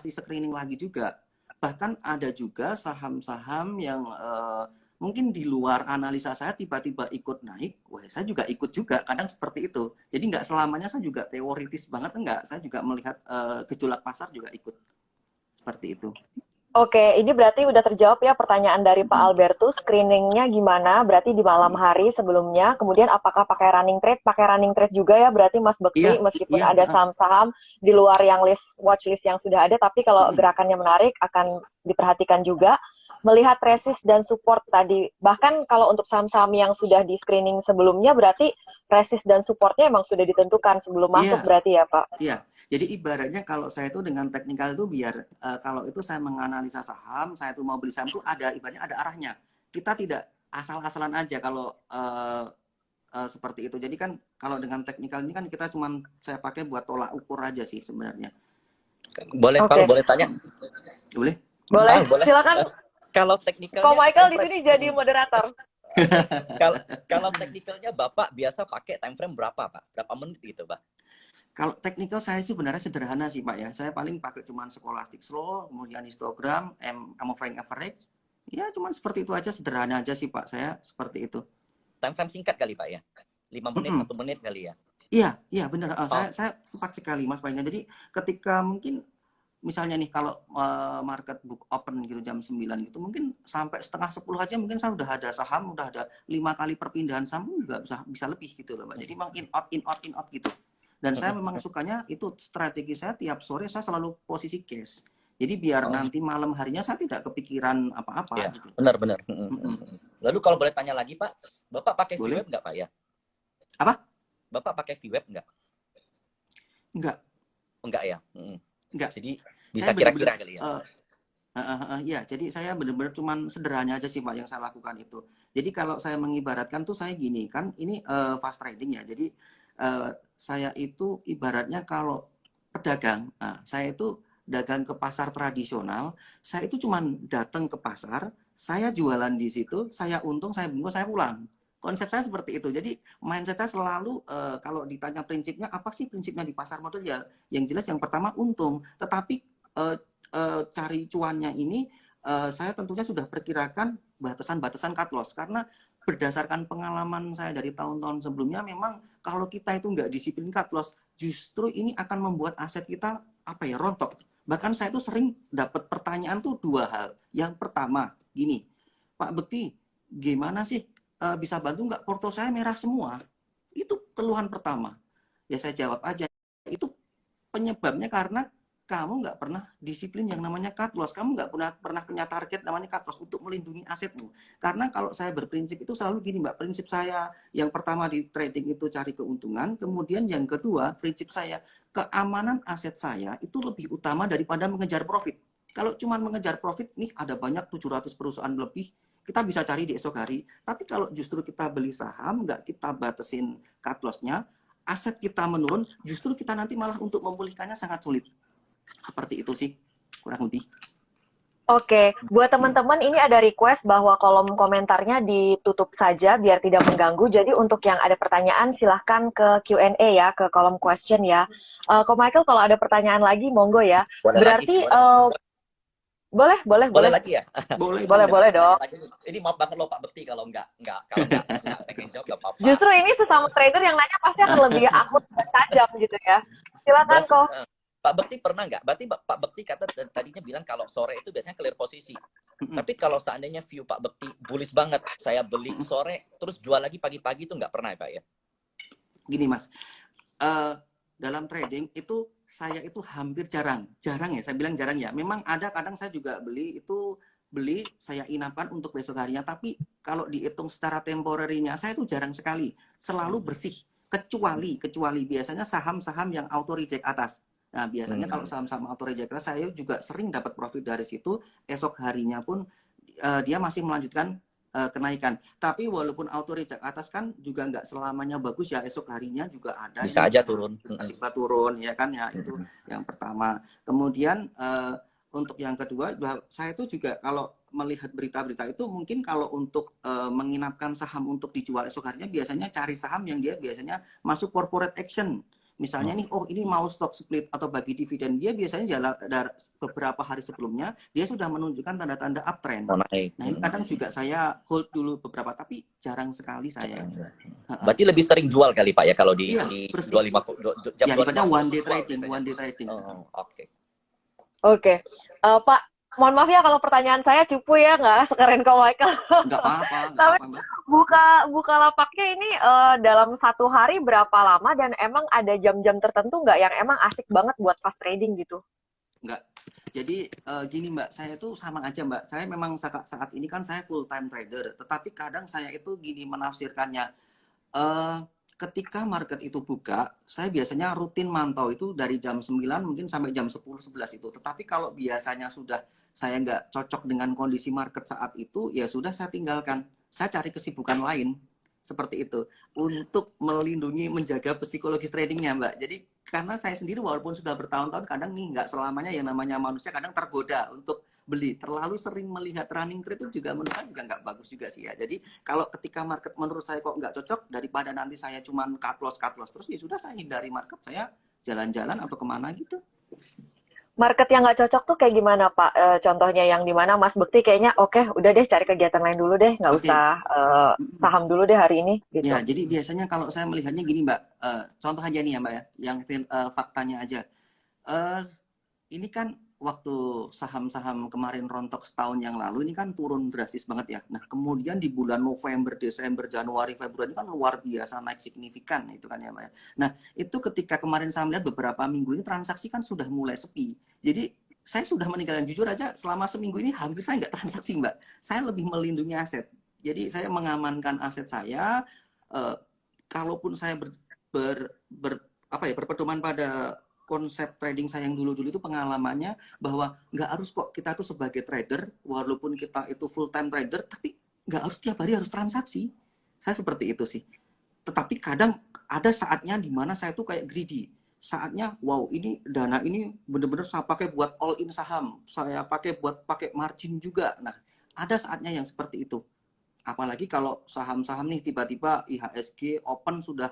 pasti screening lagi juga. Bahkan ada juga saham-saham yang mungkin di luar analisa saya tiba-tiba ikut naik, wah saya juga ikut juga, kadang seperti itu. Jadi nggak selamanya saya juga teoritis banget, enggak. Saya juga melihat gejolak pasar juga ikut. Seperti itu. Oke, ini berarti udah terjawab ya pertanyaan dari Pak Albertus. Screeningnya gimana? Berarti di malam hari sebelumnya. Kemudian apakah pakai running trade? Pakai running trade juga ya berarti Mas Bekti, Iya, meskipun iya. ada saham-saham di luar yang watch list yang sudah ada, tapi kalau gerakannya menarik akan diperhatikan juga. Melihat resist dan support tadi. Bahkan kalau untuk saham-saham yang sudah di screening sebelumnya, berarti resist dan supportnya emang sudah ditentukan sebelum masuk Iya, berarti ya Pak? iya. Jadi ibaratnya kalau saya itu dengan teknikal itu biar kalau itu saya menganalisa saham, saya itu mau beli saham itu ada ibaratnya ada arahnya. Kita tidak asal-asalan aja kalau seperti itu. Jadi kan kalau dengan teknikal ini kan kita cuman saya pakai buat tolak ukur aja sih sebenarnya. Boleh, kalau boleh tanya? Boleh? Boleh, Boleh. silakan. Kalau Ko teknikalnya, Michael di sini jadi moderator. kalau teknikalnya Bapak biasa pakai time frame berapa Pak? Berapa menit gitu Pak? Kalau teknikal saya sih sebenarnya sederhana sih Pak ya. Saya paling pakai cuman scholastic slow, kemudian histogram, moving average. Ya cuman seperti itu aja, sederhana aja sih Pak. Saya seperti itu. Time frame singkat kali Pak ya? 5 menit, 1 menit kali ya? Iya benar. Saya tepat sekali Mas Pak. Jadi ketika mungkin misalnya nih kalau market book open gitu jam 9 gitu, mungkin sampai setengah 10 aja mungkin saya udah ada saham, udah ada 5 kali perpindahan saham juga bisa lebih gitu loh Pak. Jadi memang in out gitu. Dan saya memang sukanya itu strategi saya tiap sore saya selalu posisi cash. Jadi biar nanti malam harinya saya tidak kepikiran apa-apa ya, gitu. Benar. Lalu kalau boleh tanya lagi Pak, Bapak pakai VWAP nggak Pak ya? Apa? Bapak pakai VWAP nggak? Enggak ya? Enggak. Jadi bisa kira-kira kali ya? Ya, jadi saya benar-benar cuman sederhana aja sih Pak yang saya lakukan itu. Jadi kalau saya mengibaratkan tuh saya gini, kan ini fast trading ya. Jadi saya itu ibaratnya kalau pedagang, saya itu dagang ke pasar tradisional, saya itu cuman datang ke pasar, saya jualan di situ, saya untung, saya bungkus, saya pulang. Konsep saya seperti itu. Jadi mindset saya selalu kalau ditanya prinsipnya apa sih prinsipnya di pasar modal ya, yang jelas yang pertama untung, tetapi cari cuannya ini saya tentunya sudah perkirakan batasan-batasan cut loss karena berdasarkan pengalaman saya dari tahun-tahun sebelumnya memang kalau kita itu nggak disiplin cut loss justru ini akan membuat aset kita rontok. Bahkan saya itu sering dapat pertanyaan tuh dua hal. Yang pertama gini, Pak Bekti gimana sih bisa bantu nggak porto saya merah semua? Itu keluhan pertama. Ya saya jawab aja itu penyebabnya karena kamu nggak pernah disiplin yang namanya cut loss. Kamu nggak pernah punya target namanya cut loss untuk melindungi asetmu. Karena kalau saya berprinsip itu selalu gini Mbak, prinsip saya yang pertama di trading itu cari keuntungan, kemudian yang kedua prinsip saya keamanan aset saya itu lebih utama daripada mengejar profit. Kalau cuma mengejar profit, nih ada banyak 700 perusahaan lebih, kita bisa cari di esok hari. Tapi kalau justru kita beli saham, nggak kita batasin cut loss-nya, aset kita menurun, justru kita nanti malah untuk memulihkannya sangat sulit. Seperti itu sih, kurang lebih. Oke, buat teman-teman ini ada request bahwa kolom komentarnya ditutup saja biar tidak mengganggu. Jadi untuk yang ada pertanyaan silahkan ke Q&A ya, ke kolom question ya. Ko Michael kalau ada pertanyaan lagi monggo ya. Berarti boleh lagi ya? Boleh dong. Ini maaf banget loh Pak Bekti kalau enggak pengen jawab enggak apa-apa. Justru ini sesama trader yang nanya pasti akan lebih akut dan tajam gitu ya. Silakan kok. Pak Bekti pernah nggak? Berarti Pak Bekti kata tadinya bilang kalau sore itu biasanya clear posisi. Tapi kalau seandainya view Pak Bekti bullish banget, saya beli sore terus jual lagi pagi-pagi itu nggak pernah ya Pak ya? Gini Mas, dalam trading itu saya itu hampir jarang ya, saya bilang jarang ya. Memang ada kadang saya juga beli saya inapkan untuk besok harinya, tapi kalau dihitung secara temporarinya saya itu jarang sekali, selalu bersih kecuali biasanya saham-saham yang auto reject atas. Nah, biasanya kalau saham-saham auto reject atas saya juga sering dapat profit dari situ, esok harinya pun dia masih melanjutkan kenaikan. Tapi walaupun auto reject atas kan juga nggak selamanya bagus ya, esok harinya juga ada bisa aja turun. Tiba turun ya kan ya, itu yang pertama. Kemudian untuk yang kedua, saya itu juga kalau melihat berita-berita itu mungkin kalau untuk menginapkan saham untuk dijual esok harinya biasanya cari saham yang dia biasanya masuk corporate action. Misalnya nih, oh ini mau stock split atau bagi dividen, dia biasanya jalan beberapa hari sebelumnya dia sudah menunjukkan tanda-tanda uptrend. Mau naik. Nah ini kadang juga saya hold dulu beberapa, tapi jarang sekali saya. Berarti lebih sering jual kali Pak ya kalau di Iya, di bersih. 25 jam Ya, 25 ibaratnya one day jual trading, biasanya. one day trading. Oke. Oke. Pak, mohon maaf ya kalau pertanyaan saya cupu ya, nggak sekeren Ko Michael. Nggak apa-apa, nggak Tapi apa-apa, Mbak. buka lapaknya ini dalam satu hari berapa lama dan emang ada jam-jam tertentu nggak yang emang asik banget buat fast trading gitu? Nggak. Jadi gini Mbak, saya tuh sama aja Mbak. Saya memang saat ini kan saya full time trader, tetapi kadang saya itu gini menafsirkannya. Ketika market itu buka, saya biasanya rutin mantau itu dari jam 9 mungkin sampai jam 10-11 itu. Tetapi kalau biasanya sudah saya nggak cocok dengan kondisi market saat itu, ya sudah saya tinggalkan. Saya cari kesibukan lain. Seperti itu. Untuk melindungi, menjaga psikologis tradingnya Mbak. Jadi karena saya sendiri walaupun sudah bertahun-tahun, kadang nih nggak selamanya yang namanya manusia kadang tergoda untuk beli. Terlalu sering melihat running trade itu juga menurut saya juga nggak bagus juga sih ya. Jadi kalau ketika market menurut saya kok nggak cocok, daripada nanti saya cuman cut loss terus, ya sudah saya hindari market, saya jalan-jalan atau kemana gitu. Market yang nggak cocok tuh kayak gimana Pak? Contohnya yang dimana Mas Bekti kayaknya oke, udah deh cari kegiatan lain dulu deh, nggak Oke. usah saham dulu deh hari ini gitu. Ya, jadi biasanya kalau saya melihatnya gini Mbak, contoh aja nih ya Mbak ya, yang faktanya aja. Ini kan waktu saham-saham kemarin rontok setahun yang lalu ini kan turun drastis banget ya. Nah kemudian di bulan November, Desember, Januari, Februari kan luar biasa naik signifikan itu kan ya Mbak ya. Nah itu ketika kemarin saya melihat beberapa minggu ini transaksi kan sudah mulai sepi. Jadi saya sudah meninggalkan, jujur aja selama seminggu ini hampir saya nggak transaksi Mbak. Saya lebih melindungi aset. Jadi saya mengamankan aset saya. Kalaupun saya berpedoman pada konsep trading saya yang dulu-dulu itu pengalamannya bahwa nggak harus kok kita tuh sebagai trader, walaupun kita itu full time trader, tapi nggak harus tiap hari harus transaksi. Saya seperti itu sih. Tetapi kadang ada saatnya di mana saya tuh kayak greedy. Saatnya, wow ini dana ini bener-bener saya pakai buat all in saham, saya pakai buat pakai margin juga. Nah ada saatnya yang seperti itu. Apalagi kalau saham-saham nih tiba-tiba IHSG open sudah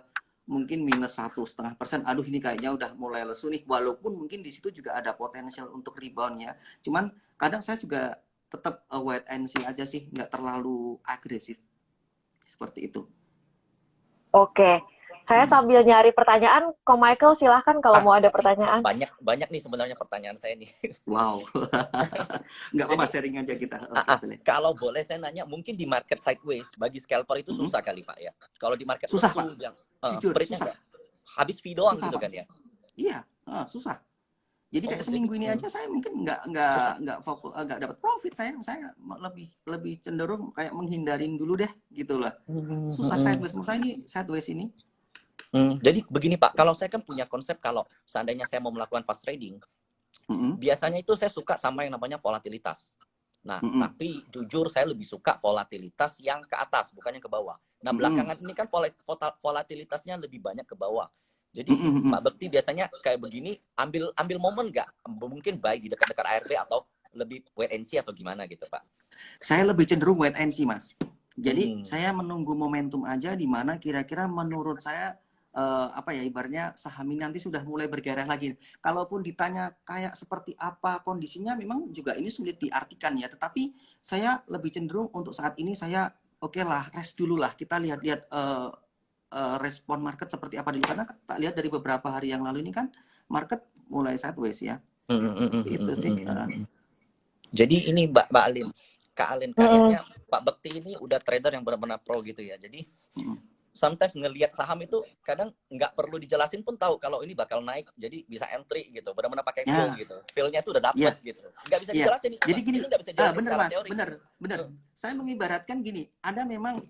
mungkin minus 1,5%. Aduh ini kayaknya udah mulai lesu nih. Walaupun mungkin di situ juga ada potensial untuk reboundnya. Cuman kadang saya juga tetap wait and see aja sih, nggak terlalu agresif. Seperti itu. Oke, saya sambil nyari pertanyaan, Ko Michael silahkan kalau mau ada pertanyaan. Banyak nih sebenarnya pertanyaan saya nih. Wow. Nggak apa-apa, sharing aja kita. Kalau boleh saya nanya, mungkin di market sideways bagi scalper itu susah kali Pak ya. Kalau di market susah Pak. yang susah. Habis fee doang susah, gitu Pak. Kan ya. Iya, susah. Jadi kayak seminggu ini aja saya mungkin nggak fokus, nggak dapat profit. Saya lebih cenderung kayak menghindarin dulu deh, gitulah. Susah sideways. Menurut saya ini sideways ini. Jadi begini Pak, kalau saya kan punya konsep kalau seandainya saya mau melakukan fast trading, biasanya itu saya suka sama yang namanya volatilitas. Nah, tapi jujur saya lebih suka volatilitas yang ke atas, bukan yang ke bawah. Nah, belakangan ini kan volatilitasnya lebih banyak ke bawah. Jadi Pak Bekti biasanya kayak begini, ambil momen nggak? Mungkin baik di dekat-dekat ARB atau lebih wait and see atau gimana gitu Pak? Saya lebih cenderung wait and see Mas. Jadi saya menunggu momentum aja di mana kira-kira menurut saya ibaratnya saham ini nanti sudah mulai bergairah lagi. Kalaupun ditanya kayak seperti apa kondisinya, memang juga ini sulit diartikan ya. Tetapi saya lebih cenderung untuk saat ini saya oke lah, rest dulu lah. Kita lihat respon market seperti apa dulu, karena tak lihat dari beberapa hari yang lalu ini kan market mulai sideways ya. Itu sih. Jadi ini Mbak Alin, Kak Alin, kayaknya Pak Bekti ini udah trader yang benar-benar pro gitu ya. Jadi sometimes ngelihat saham itu kadang nggak perlu dijelasin pun tahu kalau ini bakal naik, jadi bisa entry gitu, benar-benar pakai feel gitu, feelnya tuh udah dapet gitu, nggak bisa dijelasin. Jadi gini, nggak bisa jelasin bener secara Mas, teori. bener. Saya mengibaratkan gini, ada memang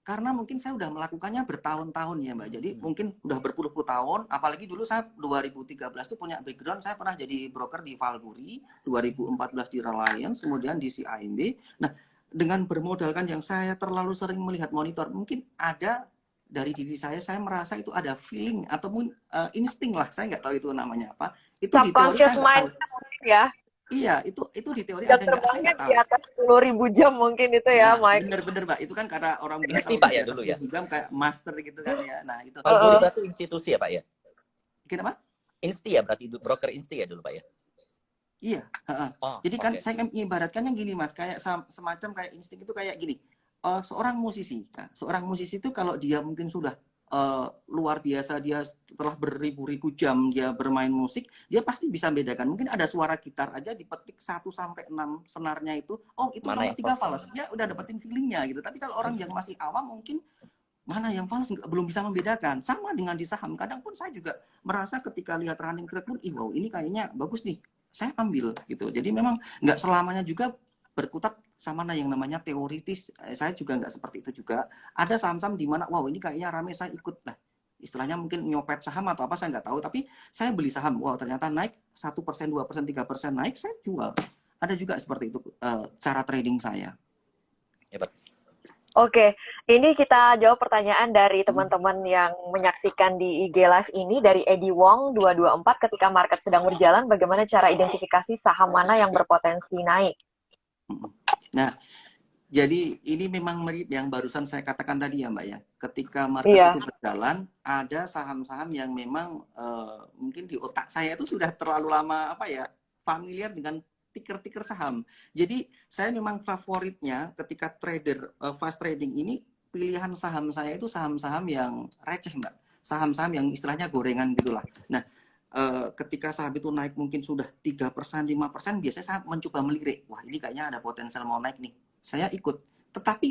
karena mungkin saya udah melakukannya bertahun-tahun ya Mbak, jadi mungkin udah berpuluh-puluh tahun, apalagi dulu saya 2013 tuh punya background, saya pernah jadi broker di Valguri, 2014 di Reliance, kemudian di CIMB. Nah, dengan bermodalkan yang saya terlalu sering melihat monitor, mungkin ada dari diri saya merasa itu ada feeling ataupun insting lah, saya nggak tahu itu namanya apa. Itu di teori saya nggak tahu. Ya. Iya, itu di teori ada nggak, saya nggak tahu. Di atas 10.000 jam mungkin itu ya, Mike. Bener Mbak, itu kan karena orang bilang Pak ya dulu ya. jam kayak master gitu kan ya. Nah itu. Valguri itu institusi ya Pak ya? Kenapa? Insti ya berarti, itu broker Insti ya dulu Pak ya? Iya. Oh, Jadi kan oke. saya mengibaratkannya gini Mas, kayak semacam kayak insting itu kayak gini. Seorang musisi, nah, seorang musisi itu kalau dia mungkin sudah luar biasa, dia setelah beribu-ribu jam dia bermain musik, dia pasti bisa membedakan. Mungkin ada suara gitar aja dipetik 1 sampai 6 senarnya itu, oh itu Mana nomor yang 3 false? fals, dia udah dapetin feelingnya gitu. Tapi kalau orang yang masih awam mungkin mana yang fals belum bisa membedakan. Sama dengan di saham, kadang pun saya juga merasa ketika lihat running trade pun, wow ini kayaknya bagus nih, saya ambil gitu. Jadi memang nggak selamanya juga berkutat sama yang namanya teoritis. Saya juga nggak seperti itu juga. Ada saham-saham di mana, wow ini kayaknya rame, saya ikut lah. Istilahnya mungkin nyopet saham atau apa saya nggak tahu. Tapi saya beli saham, wow ternyata naik 1%, 2%, 3% naik, saya jual. Ada juga seperti itu cara trading saya. Hebat. Oke, ini kita jawab pertanyaan dari teman-teman yang menyaksikan di IG Live ini dari Edi Wong 224, ketika market sedang berjalan, bagaimana cara identifikasi saham mana yang berpotensi naik? Nah, jadi ini memang mirip yang barusan saya katakan tadi ya Mbak ya. Ketika market Iya. itu berjalan, ada saham-saham yang memang mungkin di otak saya itu sudah terlalu lama familiar dengan ticker-ticker saham. Jadi saya memang favoritnya ketika trader fast trading ini, pilihan saham saya itu saham-saham yang receh Mbak. Saham-saham yang istilahnya gorengan gitulah. Nah, ketika saham itu naik mungkin sudah 3%, 5%, biasanya saya mencoba melirik. Wah, ini kayaknya ada potensial mau naik nih. Saya ikut. Tetapi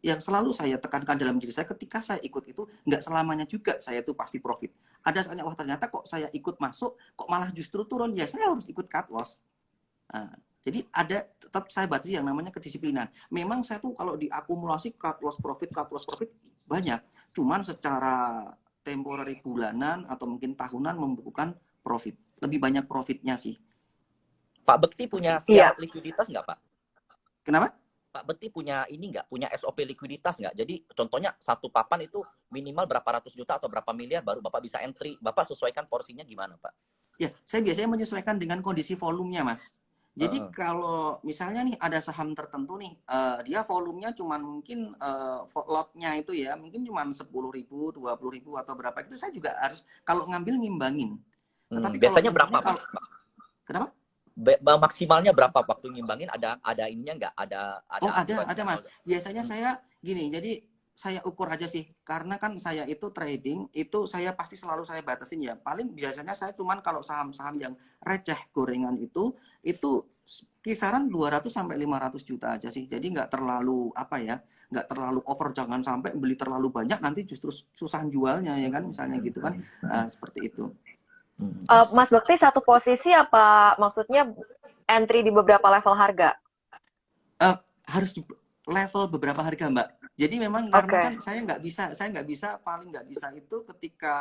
yang selalu saya tekankan dalam diri saya, ketika saya ikut itu nggak selamanya juga saya itu pasti profit. Ada saatnya, wah ternyata kok saya ikut masuk, kok malah justru turun, ya saya harus ikut cut loss. Nah, jadi ada, tetap saya batasi yang namanya kedisiplinan. Memang saya tuh kalau diakumulasi cut loss profit banyak. Cuman secara temporary bulanan atau mungkin tahunan membukukan profit. Lebih banyak profitnya sih. Pak Bekti punya Iya. syarat likuiditas nggak Pak? Kenapa? Pak Bekti punya ini nggak? Punya SOP likuiditas nggak? Jadi contohnya satu papan itu minimal berapa ratus juta atau berapa miliar baru Bapak bisa entry. Bapak sesuaikan porsinya gimana Pak? Ya, saya biasanya menyesuaikan dengan kondisi volumenya, Mas. Jadi kalau misalnya nih ada saham tertentu nih, dia volumenya cuma mungkin lotnya itu ya, mungkin cuma 10.000, 20.000 atau berapa, itu saya juga harus kalau ngambil ngimbangin. Tetapi kalau biasanya berapa Pak? Kenapa? Maksimalnya berapa waktu ngimbangin? Ada ininya nggak? Ada Mas. Biasanya saya gini, jadi saya ukur aja sih, karena kan saya itu trading itu saya pasti selalu saya batasin ya. Paling biasanya saya cuman kalau saham-saham yang receh gorengan itu kisaran 200 sampai 500 juta aja sih. Jadi nggak terlalu nggak terlalu over, jangan sampai beli terlalu banyak nanti justru susah jualnya ya kan, misalnya gitu kan. Seperti itu. Mas Bekti satu posisi apa maksudnya entry di beberapa level harga? Harus level beberapa harga Mbak. Jadi memang karena kan saya nggak bisa paling nggak bisa itu ketika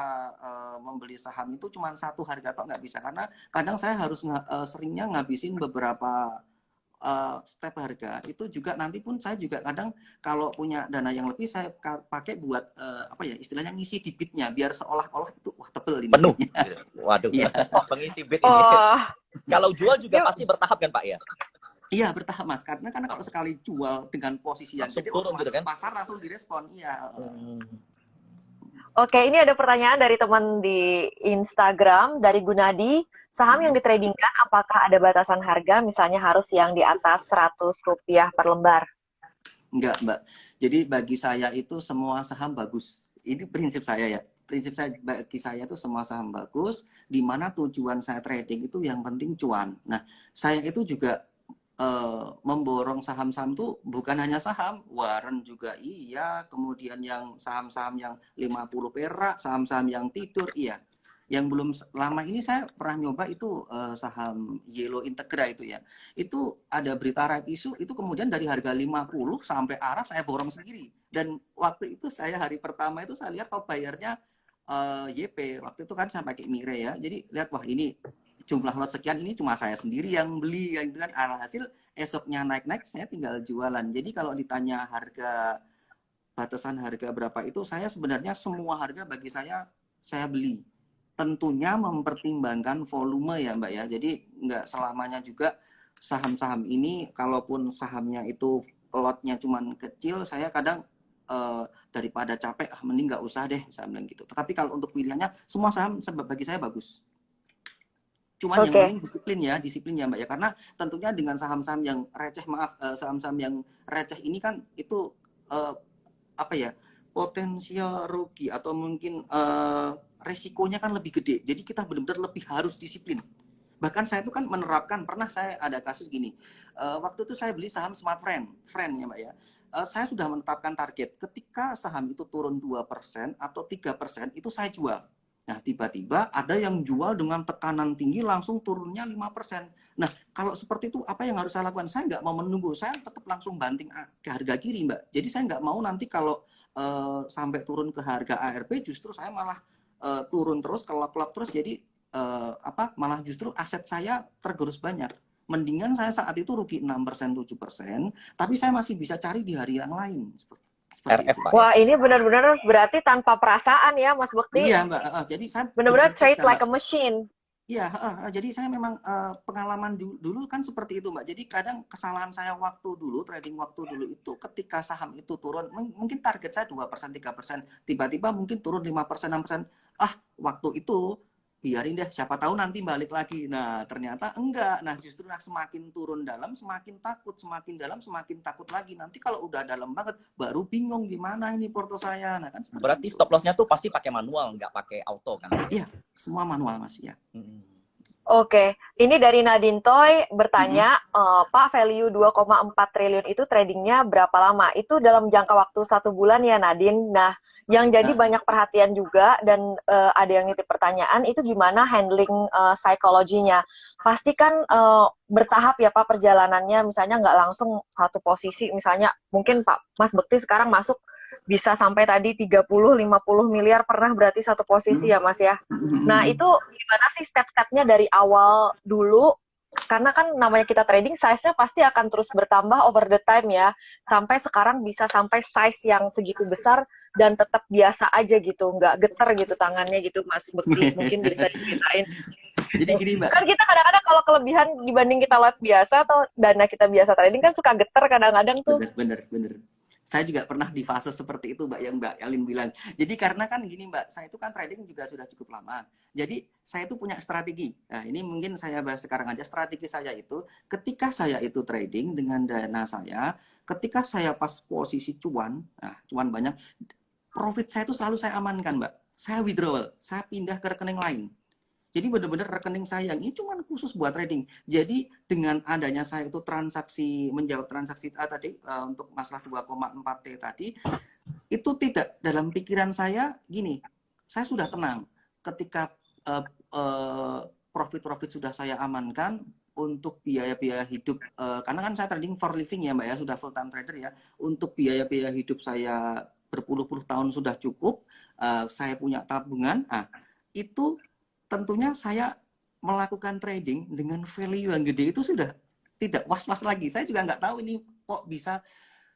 membeli saham itu cuma satu harga atau nggak bisa, karena kadang saya harus seringnya ngabisin beberapa step harga. Itu juga nanti pun saya juga kadang kalau punya dana yang lebih saya pakai buat istilahnya ngisi di bitnya biar seolah-olah itu wah tebel ini. Penuh. Waduh. Iya. Pengisi bit ini. Kalau jual juga pasti bertahap kan Pak ya? Iya bertahap Mas, karena kalau sekali jual dengan posisi yang gede, turun gitu kan? pasar langsung direspon. Iya. Oke, ini ada pertanyaan dari teman di Instagram dari Gunadi. Saham yang ditradingkan apakah ada batasan harga, misalnya harus yang di atas Rp100 per lembar? Enggak Mbak, jadi bagi saya itu semua saham bagus. Ini prinsip saya ya. Prinsip saya bagi saya itu semua saham bagus, di mana tujuan saya trading itu yang penting cuan. Nah, saya itu juga memborong saham-saham tuh bukan hanya saham, Warren juga iya, kemudian yang saham-saham yang 50 perak, saham-saham yang tidur iya. Yang belum lama ini saya pernah nyoba itu saham Yellow Integra itu ya. Itu ada berita right issue, itu kemudian dari harga 50 sampai arah saya borong sendiri. Dan waktu itu saya hari pertama itu saya lihat top bayarnya YP. Waktu itu kan saya pakai Mire ya. Jadi lihat wah ini jumlah lot sekian, ini cuma saya sendiri yang beli gitu kan. Alhasil esoknya naik-naik saya tinggal jualan. Jadi kalau ditanya harga, batasan harga berapa itu, saya sebenarnya semua harga bagi saya beli. Tentunya mempertimbangkan volume ya Mbak ya. Jadi nggak selamanya juga saham-saham ini, kalaupun sahamnya itu lotnya cuma kecil, saya kadang daripada capek, mending nggak usah deh, saya bilang gitu. Tetapi kalau untuk pilihannya, semua saham bagi saya bagus. Cuman yang penting disiplin ya Mbak ya, karena tentunya dengan saham-saham yang receh, saham-saham yang receh ini kan itu apa ya, potensial rugi atau mungkin resikonya kan lebih gede. Jadi kita benar-benar lebih harus disiplin. Bahkan saya itu kan menerapkan, pernah saya ada kasus gini. Waktu itu saya beli saham Smart Friend ya Mbak ya. Saya sudah menetapkan target. Ketika saham itu turun 2% atau 3%, itu saya jual. Nah, tiba-tiba ada yang jual dengan tekanan tinggi langsung turunnya 5%. Nah, kalau seperti itu apa yang harus saya lakukan? Saya nggak mau menunggu, saya tetap langsung banting ke harga kiri Mbak. Jadi saya nggak mau nanti kalau sampai turun ke harga ARP, justru saya malah turun terus, kelap-kelap terus, jadi malah justru aset saya tergerus banyak. Mendingan saya saat itu rugi 6%, 7%, tapi saya masih bisa cari di hari yang lain. Seperti RF, itu. Pak. Wah, ini benar-benar berarti tanpa perasaan ya, Mas Bekti. Iya, Mbak. Jadi saya benar-benar trade like a machine. Iya, jadi saya memang pengalaman dulu kan seperti itu Mbak. Jadi kadang kesalahan saya trading waktu dulu itu ketika saham itu turun, mungkin target saya 2%, 3%, tiba-tiba mungkin turun 5%, 6%. Waktu itu biarin deh, siapa tahu nanti balik lagi. Nah, ternyata enggak. Nah, justru semakin turun dalam, semakin takut, semakin dalam, semakin takut lagi. Nanti kalau udah dalam banget, baru bingung gimana ini porto saya. Nah, kan seperti Berarti itu. stop loss-nya tuh pasti pakai manual, nggak pakai auto kan? Iya, semua manual Mas ya. Oke, ini dari Nadine Toy bertanya, Pak, value 2,4 triliun itu tradingnya berapa lama? Itu dalam jangka waktu 1 bulan ya Nadine. Nah, yang jadi banyak perhatian juga dan ada yang nitip pertanyaan, itu gimana handling psikologinya? Pasti kan bertahap ya Pak perjalanannya, misalnya nggak langsung satu posisi, misalnya mungkin Pak Mas Bekti sekarang masuk bisa sampai tadi 30-50 miliar pernah berarti satu posisi ya Mas ya. Nah itu gimana sih step-stepnya dari awal dulu? Karena kan namanya kita trading, size-nya pasti akan terus bertambah over the time ya. Sampai sekarang bisa sampai size yang segitu besar dan tetap biasa aja gitu. Nggak geter gitu tangannya gitu Mas Bekti. Mungkin bisa diceritain. Jadi gini Mbak. Kan kita kadang-kadang kalau kelebihan dibanding kita lot biasa atau dana kita biasa trading kan suka geter kadang-kadang tuh. Bener. Saya juga pernah di fase seperti itu Mbak, yang Mbak Elin bilang. Jadi karena kan gini Mbak, saya itu kan trading juga sudah cukup lama. Jadi saya itu punya strategi. Nah ini mungkin saya bahas sekarang aja. Strategi saya itu, ketika saya itu trading dengan dana saya, ketika saya pas posisi cuan, cuan banyak, profit saya itu selalu saya amankan Mbak. Saya withdrawal, saya pindah ke rekening lain. Jadi benar-benar rekening saya yang ini cuma khusus buat trading. Jadi dengan adanya saya itu menjawab transaksi tadi untuk masalah 2,4T tadi, itu tidak dalam pikiran saya gini, saya sudah tenang ketika profit sudah saya amankan untuk biaya-biaya hidup, karena kan saya trading for living ya Mbak ya, sudah full time trader ya, untuk biaya-biaya hidup saya berpuluh-puluh tahun sudah cukup, saya punya tabungan, itu tentunya saya melakukan trading dengan value yang gede itu sudah tidak was-was lagi. Saya juga nggak tahu ini kok bisa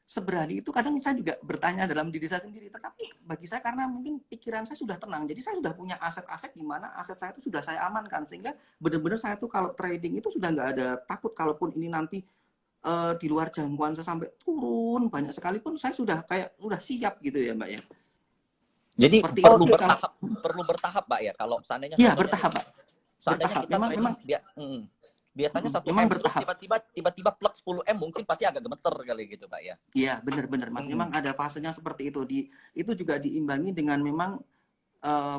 seberani itu. Kadang saya juga bertanya dalam diri saya sendiri. Tetapi bagi saya karena mungkin pikiran saya sudah tenang. Jadi saya sudah punya aset-aset di mana aset saya itu sudah saya amankan. Sehingga benar-benar saya tuh kalau trading itu sudah nggak ada takut kalaupun ini nanti di luar jangkauan saya sampai turun banyak sekalipun saya sudah siap gitu ya Mbak ya. Jadi seperti perlu bertahap, Pak ya. Kalau seandainya bertahap, Pak. Seandainya kita memang biasanya satu M terus tiba-tiba plug 10M mungkin pasti agak gemeter kali gitu, Pak ya. Iya, benar Mas. Memang ada fasenya seperti itu. Itu juga diimbangi dengan memang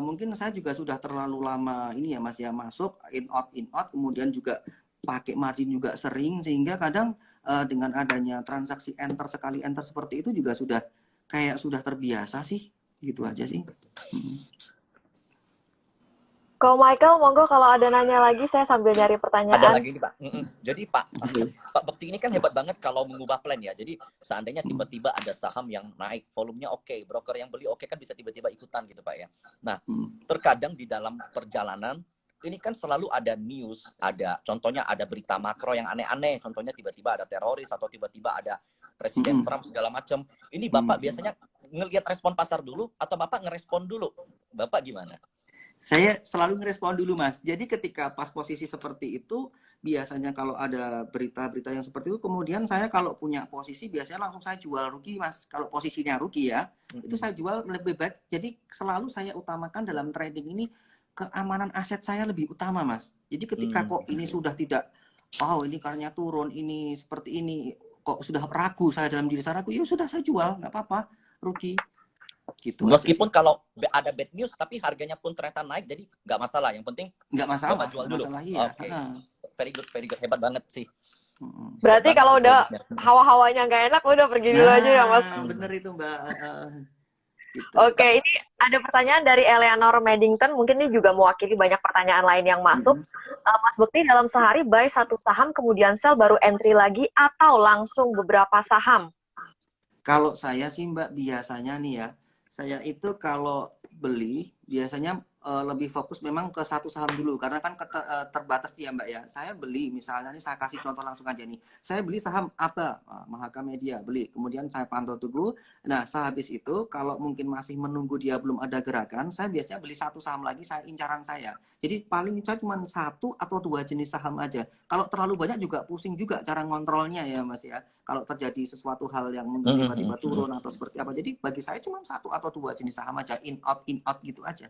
mungkin saya juga sudah terlalu lama ini ya Mas ya, masuk in out, kemudian juga pakai margin juga sering, sehingga kadang dengan adanya transaksi enter seperti itu juga sudah terbiasa sih. Gitu aja sih. Kalau Michael, monggo kalau ada nanya lagi, saya sambil nyari pertanyaan. Ada lagi nih Pak. Jadi Pak Bekti ini kan hebat banget kalau mengubah plan ya. Jadi seandainya tiba-tiba ada saham yang naik, volumenya oke, broker yang beli oke kan bisa tiba-tiba ikutan gitu Pak ya. Nah, terkadang di dalam perjalanan ini kan selalu ada news, contohnya ada berita makro yang aneh-aneh, contohnya tiba-tiba ada teroris atau tiba-tiba ada Presiden Trump segala macam. Ini Bapak biasanya ngelihat respon pasar dulu atau Bapak ngerespon dulu? Bapak gimana? Saya selalu ngerespon dulu Mas. Jadi ketika pas posisi seperti itu, biasanya kalau ada berita-berita yang seperti itu, kemudian saya kalau punya posisi biasanya langsung saya jual rugi, Mas. Kalau posisinya rugi ya, itu saya jual lebih baik. Jadi selalu saya utamakan dalam trading ini keamanan aset saya lebih utama, Mas. Jadi ketika kok ini sudah tidak, oh ini karena turun, ini seperti ini, kok sudah ragu saya dalam diri saya ragu, ya sudah saya jual, nggak apa-apa, rugi. Gitu meskipun kalau ada bad news tapi harganya pun ternyata naik, jadi nggak masalah, yang penting nggak masalah, jual nggak dulu. masalah, iya. Oke. Very good, hebat banget sih. Berarti kalau udah hawa-hawanya nggak enak, udah pergi dulu aja ya, Mas. Bener itu, Mbak. Gitu. Oke, ini ada pertanyaan dari Eleanor Maddington, mungkin ini juga mewakili banyak pertanyaan lain yang masuk. Mas Bekti, dalam sehari buy satu saham kemudian sell baru entry lagi atau langsung beberapa saham? Kalau saya sih, Mbak, biasanya nih ya, saya itu kalau beli biasanya lebih fokus memang ke satu saham dulu, karena kan terbatas ya, Mbak ya. Saya beli misalnya nih, saya kasih contoh langsung aja nih. Saya beli saham apa? Mahaka Media, beli. Kemudian saya pantau tunggu. Nah, sehabis itu kalau mungkin masih menunggu dia belum ada gerakan, saya biasanya beli satu saham lagi, saya incaran saya. Jadi paling saya cuma satu atau dua jenis saham aja. Kalau terlalu banyak juga pusing juga cara ngontrolnya ya, Mas ya. Kalau terjadi sesuatu hal yang mungkin tiba-tiba turun atau seperti apa. Jadi bagi saya cuma satu atau dua jenis saham aja, in out gitu aja.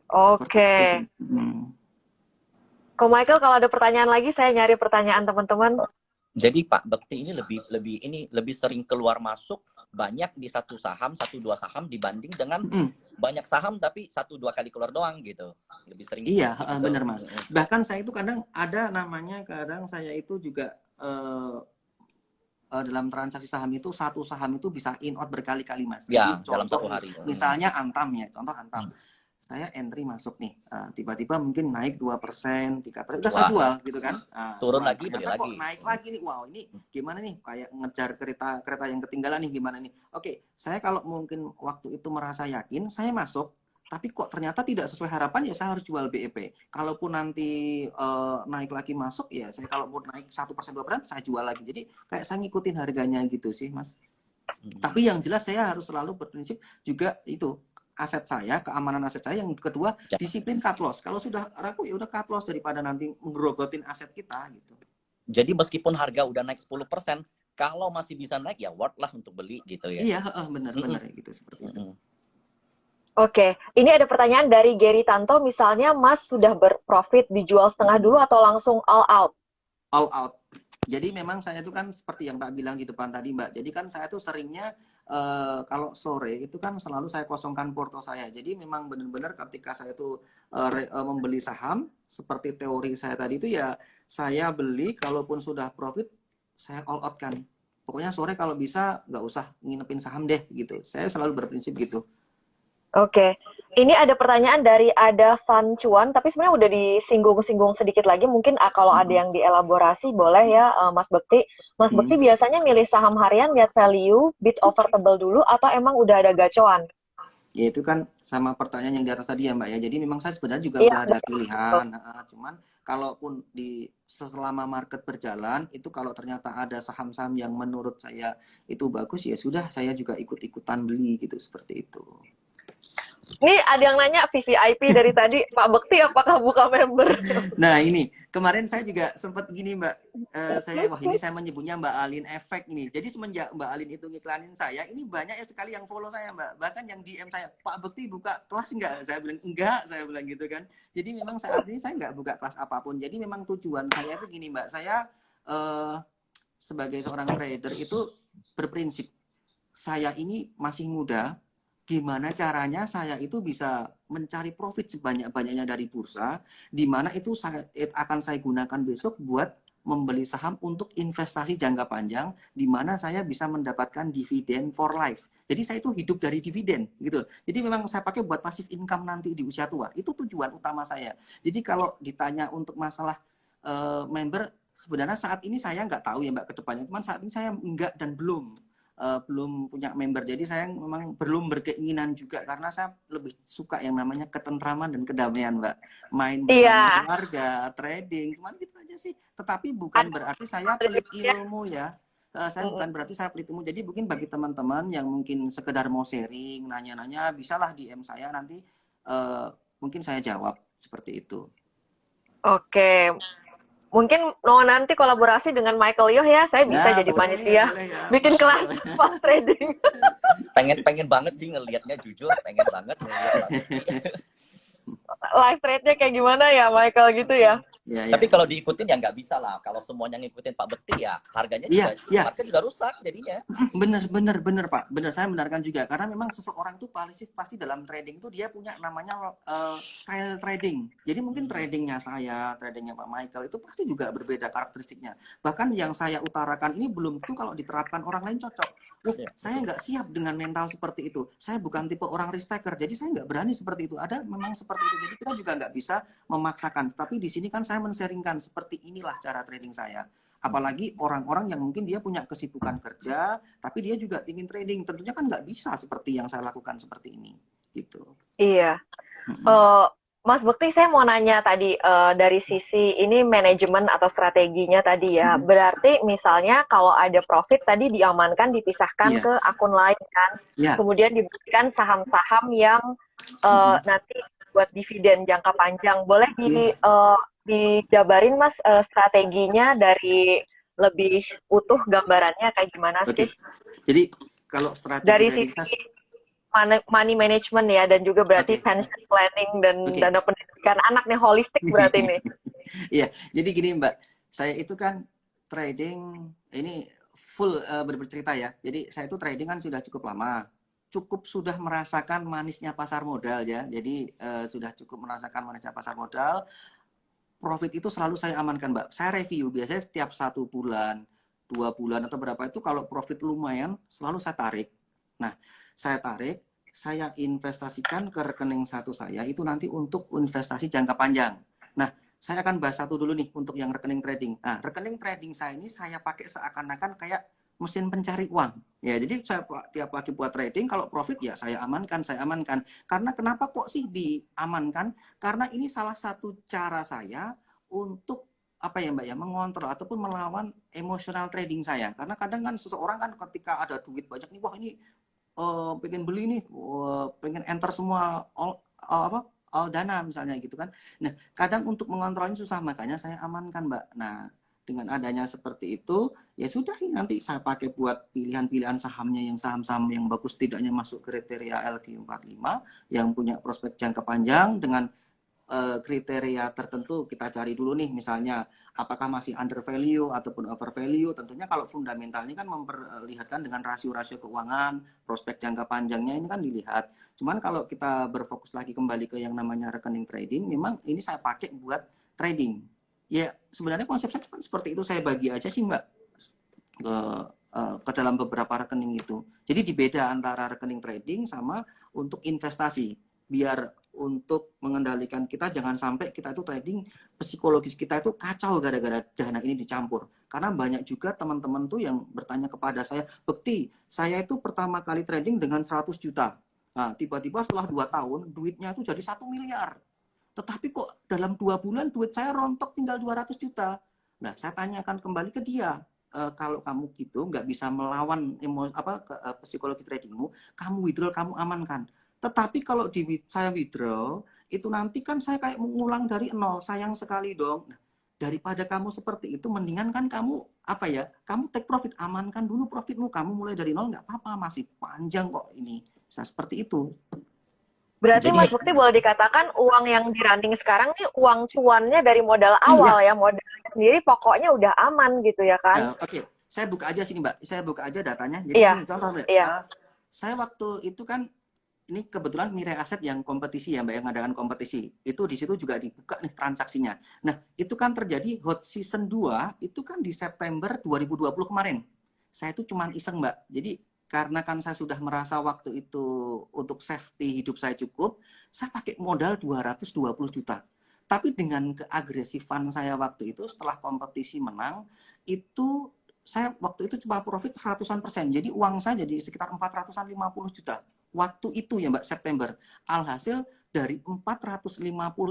Oke. Ko Michael, kalau ada pertanyaan lagi, saya nyari pertanyaan teman-teman. Jadi Pak Bekti ini lebih sering keluar masuk banyak di satu saham, 1-2 saham dibanding dengan banyak saham tapi 1-2 kali keluar doang gitu. Lebih sering. Iya, gitu. Benar, Mas. Bahkan saya itu kadang ada namanya, kadang saya itu juga dalam transaksi saham itu satu saham itu bisa in out berkali-kali, Mas. Ya, jadi dalam contoh satu hari. Misalnya Antam ya, contoh Antam. Saya entry masuk nih, tiba-tiba mungkin naik 2%, 3%, udah saya jual gitu kan. Turun lagi, beli lagi. Kok naik lagi nih, wow ini gimana nih, kayak ngejar kereta yang ketinggalan nih, gimana nih. Oke, saya kalau mungkin waktu itu merasa yakin, saya masuk, tapi kok ternyata tidak sesuai harapan, ya saya harus jual BEP. Kalaupun nanti naik lagi masuk, ya saya kalau mau naik 1%, 2%, saya jual lagi. Jadi kayak saya ngikutin harganya gitu sih, Mas. Tapi yang jelas saya harus selalu berprinsip juga itu, aset saya, keamanan aset saya. Yang kedua, disiplin cut loss. Kalau sudah ragu ya udah cut loss daripada nanti ngerogotin aset kita gitu. Jadi meskipun harga udah naik 10%, kalau masih bisa naik ya worth lah untuk beli gitu ya. Iya, benar gitu seperti itu. Oke, ini ada pertanyaan dari Gary Tanto, misalnya Mas sudah berprofit dijual setengah dulu atau langsung all out? All out. Jadi memang saya itu kan seperti yang tak bilang di depan tadi, Mbak. Jadi kan saya tuh seringnya kalau sore itu kan selalu saya kosongkan porto saya. Jadi memang benar-benar ketika saya itu membeli saham, seperti teori saya tadi itu ya, saya beli, kalaupun sudah profit, saya all out kan. Pokoknya sore kalau bisa nggak usah nginepin saham deh gitu. Saya selalu berprinsip gitu. Oke, ini ada pertanyaan dari Ada Van Cuan, tapi sebenarnya udah disinggung-singgung sedikit lagi. Mungkin kalau ada yang dielaborasi boleh ya, Mas Bekti. Mas Bekti biasanya milih saham harian lihat value, bid over tebal dulu, atau emang udah ada gacoan? Ya itu kan sama pertanyaan yang di atas tadi ya, Mbak ya. Jadi memang saya sebenarnya juga udah ada pilihan. Cuman kalaupun selama market berjalan, itu kalau ternyata ada saham-saham yang menurut saya itu bagus, ya sudah saya juga ikut-ikutan beli gitu, seperti itu. Ini ada yang nanya VVIP dari tadi, Pak Bekti apakah buka member? Nah ini, kemarin saya juga sempat gini, Mbak. Ini saya menyebutnya Mbak Alin Efek nih. Jadi semenjak Mbak Alin itu ngiklanin saya, ini banyak sekali yang follow saya, Mbak. Bahkan yang DM saya, Pak Bekti buka kelas enggak? Saya bilang, enggak, saya bilang gitu kan. Jadi memang saat ini saya enggak buka kelas apapun. Jadi memang tujuan saya itu gini, Mbak. Saya sebagai seorang trader itu berprinsip, saya ini masih muda, gimana caranya saya itu bisa mencari profit sebanyak-banyaknya dari bursa, di mana itu akan saya gunakan besok buat membeli saham untuk investasi jangka panjang, di mana saya bisa mendapatkan dividen for life. Jadi saya itu hidup dari dividen gitu. Jadi memang saya pakai buat passive income nanti di usia tua. Itu tujuan utama saya. Jadi kalau ditanya untuk masalah member, sebenarnya saat ini saya nggak tahu ya, Mbak, ke depannya. Cuman saat ini saya enggak dan belum punya member. Jadi saya memang belum berkeinginan juga, karena saya lebih suka yang namanya ketentraman dan kedamaian, Mbak. Main bersama keluarga, trading, cuman gitu aja sih. Tetapi bukan berarti saya pelit ilmu ya. Saya bukan berarti saya pelit ilmu. Jadi mungkin bagi teman-teman yang mungkin sekedar mau sharing, nanya-nanya, bisalah DM saya, nanti mungkin saya jawab seperti itu. Oke. mungkin nanti kolaborasi dengan Michael Yoh ya, saya bisa Nah, jadi panitia boleh ya. bikin Masya kelas Allah. fast trading. Pengen banget sih ngelihatnya, jujur pengen banget ngelihat Pak Bekti. Live trade-nya kayak gimana ya Michael gitu ya. Ya, Tapi ya. kalau diikutin ya nggak bisa lah. Kalau semuanya ngikutin Pak Bekti ya harganya Iya, juga, iya. market juga rusak jadinya. Bener Pak, bener, saya benarkan juga karena memang seseorang tuh pasti dalam trading tuh dia punya namanya style trading. Jadi mungkin tradingnya saya, tradingnya Pak Michael itu pasti juga berbeda karakteristiknya. Bahkan yang saya utarakan ini belum tentu kalau diterapkan orang lain cocok. Saya nggak siap dengan mental seperti itu. Saya bukan tipe orang risk taker, jadi saya nggak berani seperti itu. Ada memang seperti itu. Jadi kita juga nggak bisa memaksakan. Tapi di sini kan saya men-sharingkan seperti inilah cara trading saya. Apalagi orang-orang yang mungkin dia punya kesibukan kerja, tapi dia juga ingin trading. Tentunya kan nggak bisa seperti yang saya lakukan seperti ini. Gitu. Iya. Mas Bekti, saya mau nanya tadi dari sisi ini manajemen atau strateginya tadi ya. Berarti misalnya kalau ada profit tadi diamankan, dipisahkan ke akun lain kan. Kemudian diberikan saham-saham yang nanti buat dividen jangka panjang. Boleh dijabarin Mas strateginya dari lebih utuh gambarannya kayak gimana sih? Jadi kalau strategi dari sisi money management ya, dan juga berarti pension planning dan dana pendidikan anak nih, holistik berarti nih. Iya, jadi gini Mbak, saya itu kan trading ini full bercerita ya. Jadi saya itu trading kan sudah cukup lama, sudah merasakan manisnya pasar modal ya. Jadi sudah cukup merasakan manisnya pasar modal. Profit itu selalu saya amankan Mbak. Saya review biasanya setiap 1 bulan, 2 bulan atau berapa itu kalau profit lumayan selalu saya tarik. Nah, saya tarik, saya investasikan ke rekening satu saya itu nanti untuk investasi jangka panjang. Nah, saya akan bahas satu dulu nih untuk yang rekening trading. Nah, rekening trading saya ini saya pakai seakan-akan kayak mesin pencari uang. Ya, jadi saya tiap pagi buat trading, kalau profit ya saya amankan. Karena kenapa kok sih diamankan? Karena ini salah satu cara saya untuk apa ya Mbak ya, mengontrol ataupun melawan emosional trading saya. Karena kadang kan seseorang kan ketika ada duit banyak nih, wah ini pengen beli nih, pengen enter semua all dana misalnya gitu kan. Nah, kadang untuk mengontrolnya susah, makanya saya amankan Mbak. Nah, dengan adanya seperti itu, ya sudah nanti saya pakai buat pilihan-pilihan sahamnya, yang saham-saham yang bagus, tidaknya masuk kriteria LQ45, yang punya prospek jangka panjang dengan kriteria tertentu kita cari dulu nih, misalnya apakah masih under value ataupun over value. Tentunya kalau fundamentalnya kan memperlihatkan dengan rasio-rasio keuangan, prospek jangka panjangnya ini kan dilihat. Cuman kalau kita berfokus lagi kembali ke yang namanya rekening trading, memang ini saya pakai buat trading. Ya sebenarnya konsep saya kan seperti itu, saya bagi aja sih Mbak ke dalam beberapa rekening itu. Jadi dibeda antara rekening trading sama untuk investasi, biar untuk mengendalikan kita jangan sampai kita itu trading psikologis kita itu kacau gara-gara dana ini dicampur. Karena banyak juga teman-teman tuh yang bertanya kepada saya, Bekti, saya itu pertama kali trading dengan 100 juta. Nah, tiba-tiba setelah 2 tahun duitnya itu jadi 1 miliar. Tetapi kok dalam 2 bulan duit saya rontok tinggal 200 juta. Nah, saya tanyakan kembali ke dia, kalau kamu gitu nggak bisa melawan psikologi tradingmu, kamu withdraw, kamu amankan. Tetapi kalau saya withdraw, itu nanti kan saya kayak mengulang dari nol, sayang sekali dong. Nah, daripada kamu seperti itu, mendingan kan kamu kamu take profit, amankan dulu profitmu, kamu mulai dari nol nggak apa-apa, masih panjang kok ini. Saya seperti itu. Berarti Jadi, Mas Bekti boleh dikatakan uang yang di running sekarang nih uang cuannya dari modal awal ya, modalnya sendiri pokoknya udah aman gitu ya kan? Oke. Saya buka aja sini Mbak, saya buka aja datanya. Jadi ini contoh Mbak, saya waktu itu kan ini kebetulan nilai aset yang kompetisi ya Mbak, yang mengadakan kompetisi. Itu di situ juga dibuka nih transaksinya. Nah, itu kan terjadi hot season 2, itu kan di September 2020 kemarin. Saya itu cuman iseng Mbak. Jadi karena kan saya sudah merasa waktu itu untuk safety hidup saya cukup, saya pakai modal 220 juta. Tapi dengan keagresifan saya waktu itu setelah kompetisi menang, itu saya waktu itu cuma profit 100%. Jadi uang saya jadi sekitar 450 juta. Waktu itu ya Mbak, September. Alhasil dari 450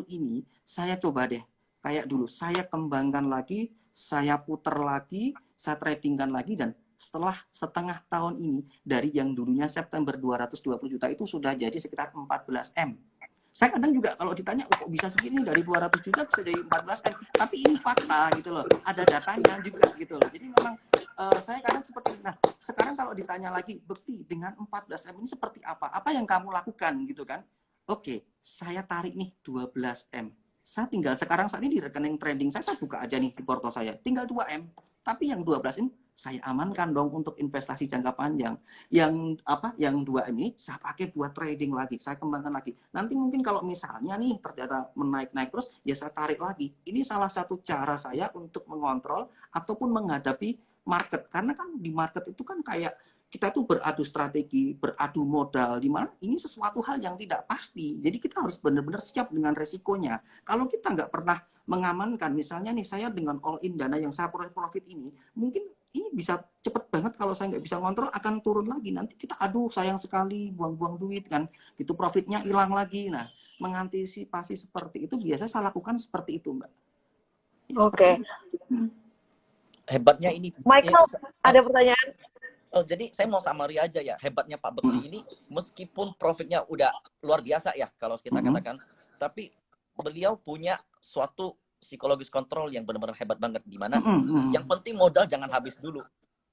ini, saya coba deh, kayak dulu, saya kembangkan lagi, saya putar lagi, saya tradingkan lagi, dan setelah setengah tahun ini, dari yang dulunya September 220 juta, itu sudah jadi sekitar 14 M. Saya kadang juga kalau ditanya, oh, kok bisa segini dari 200 juta bisa jadi 14M. Tapi ini fakta gitu loh. Ada datanya juga gitu loh. Jadi memang saya kadang seperti, nah sekarang kalau ditanya lagi, Bekti dengan 14M ini seperti apa? Apa yang kamu lakukan gitu kan? Oke, saya tarik nih 12M. Saya tinggal sekarang saat ini di rekening trading saya buka aja nih di porto saya. Tinggal 2M. Tapi yang 12M saya amankan dong untuk investasi jangka panjang. Yang 2 ini saya pakai buat trading lagi, saya kembangkan lagi. Nanti mungkin kalau misalnya nih ternyata menaik-naik terus, ya saya tarik lagi. Ini salah satu cara saya untuk mengontrol ataupun menghadapi market. Karena kan di market itu kan kayak kita tuh beradu strategi, beradu modal, di mana ini sesuatu hal yang tidak pasti. Jadi kita harus benar-benar siap dengan resikonya. Kalau kita nggak pernah mengamankan, misalnya nih saya dengan all in dana yang saya profit ini, mungkin ini bisa cepet banget kalau saya nggak bisa ngontrol akan turun lagi. Nanti kita aduh sayang sekali buang-buang duit kan, gitu profitnya hilang lagi. Nah, mengantisipasi seperti itu biasa saya lakukan seperti itu, Mbak. Oke. Hebatnya ini. Michael, ada pertanyaan? Oh, jadi saya mau summary aja ya. Hebatnya Pak Bekti ini, meskipun profitnya udah luar biasa ya kalau kita katakan, tapi beliau punya suatu psikologis kontrol yang benar-benar hebat banget, di mana yang penting modal jangan habis dulu.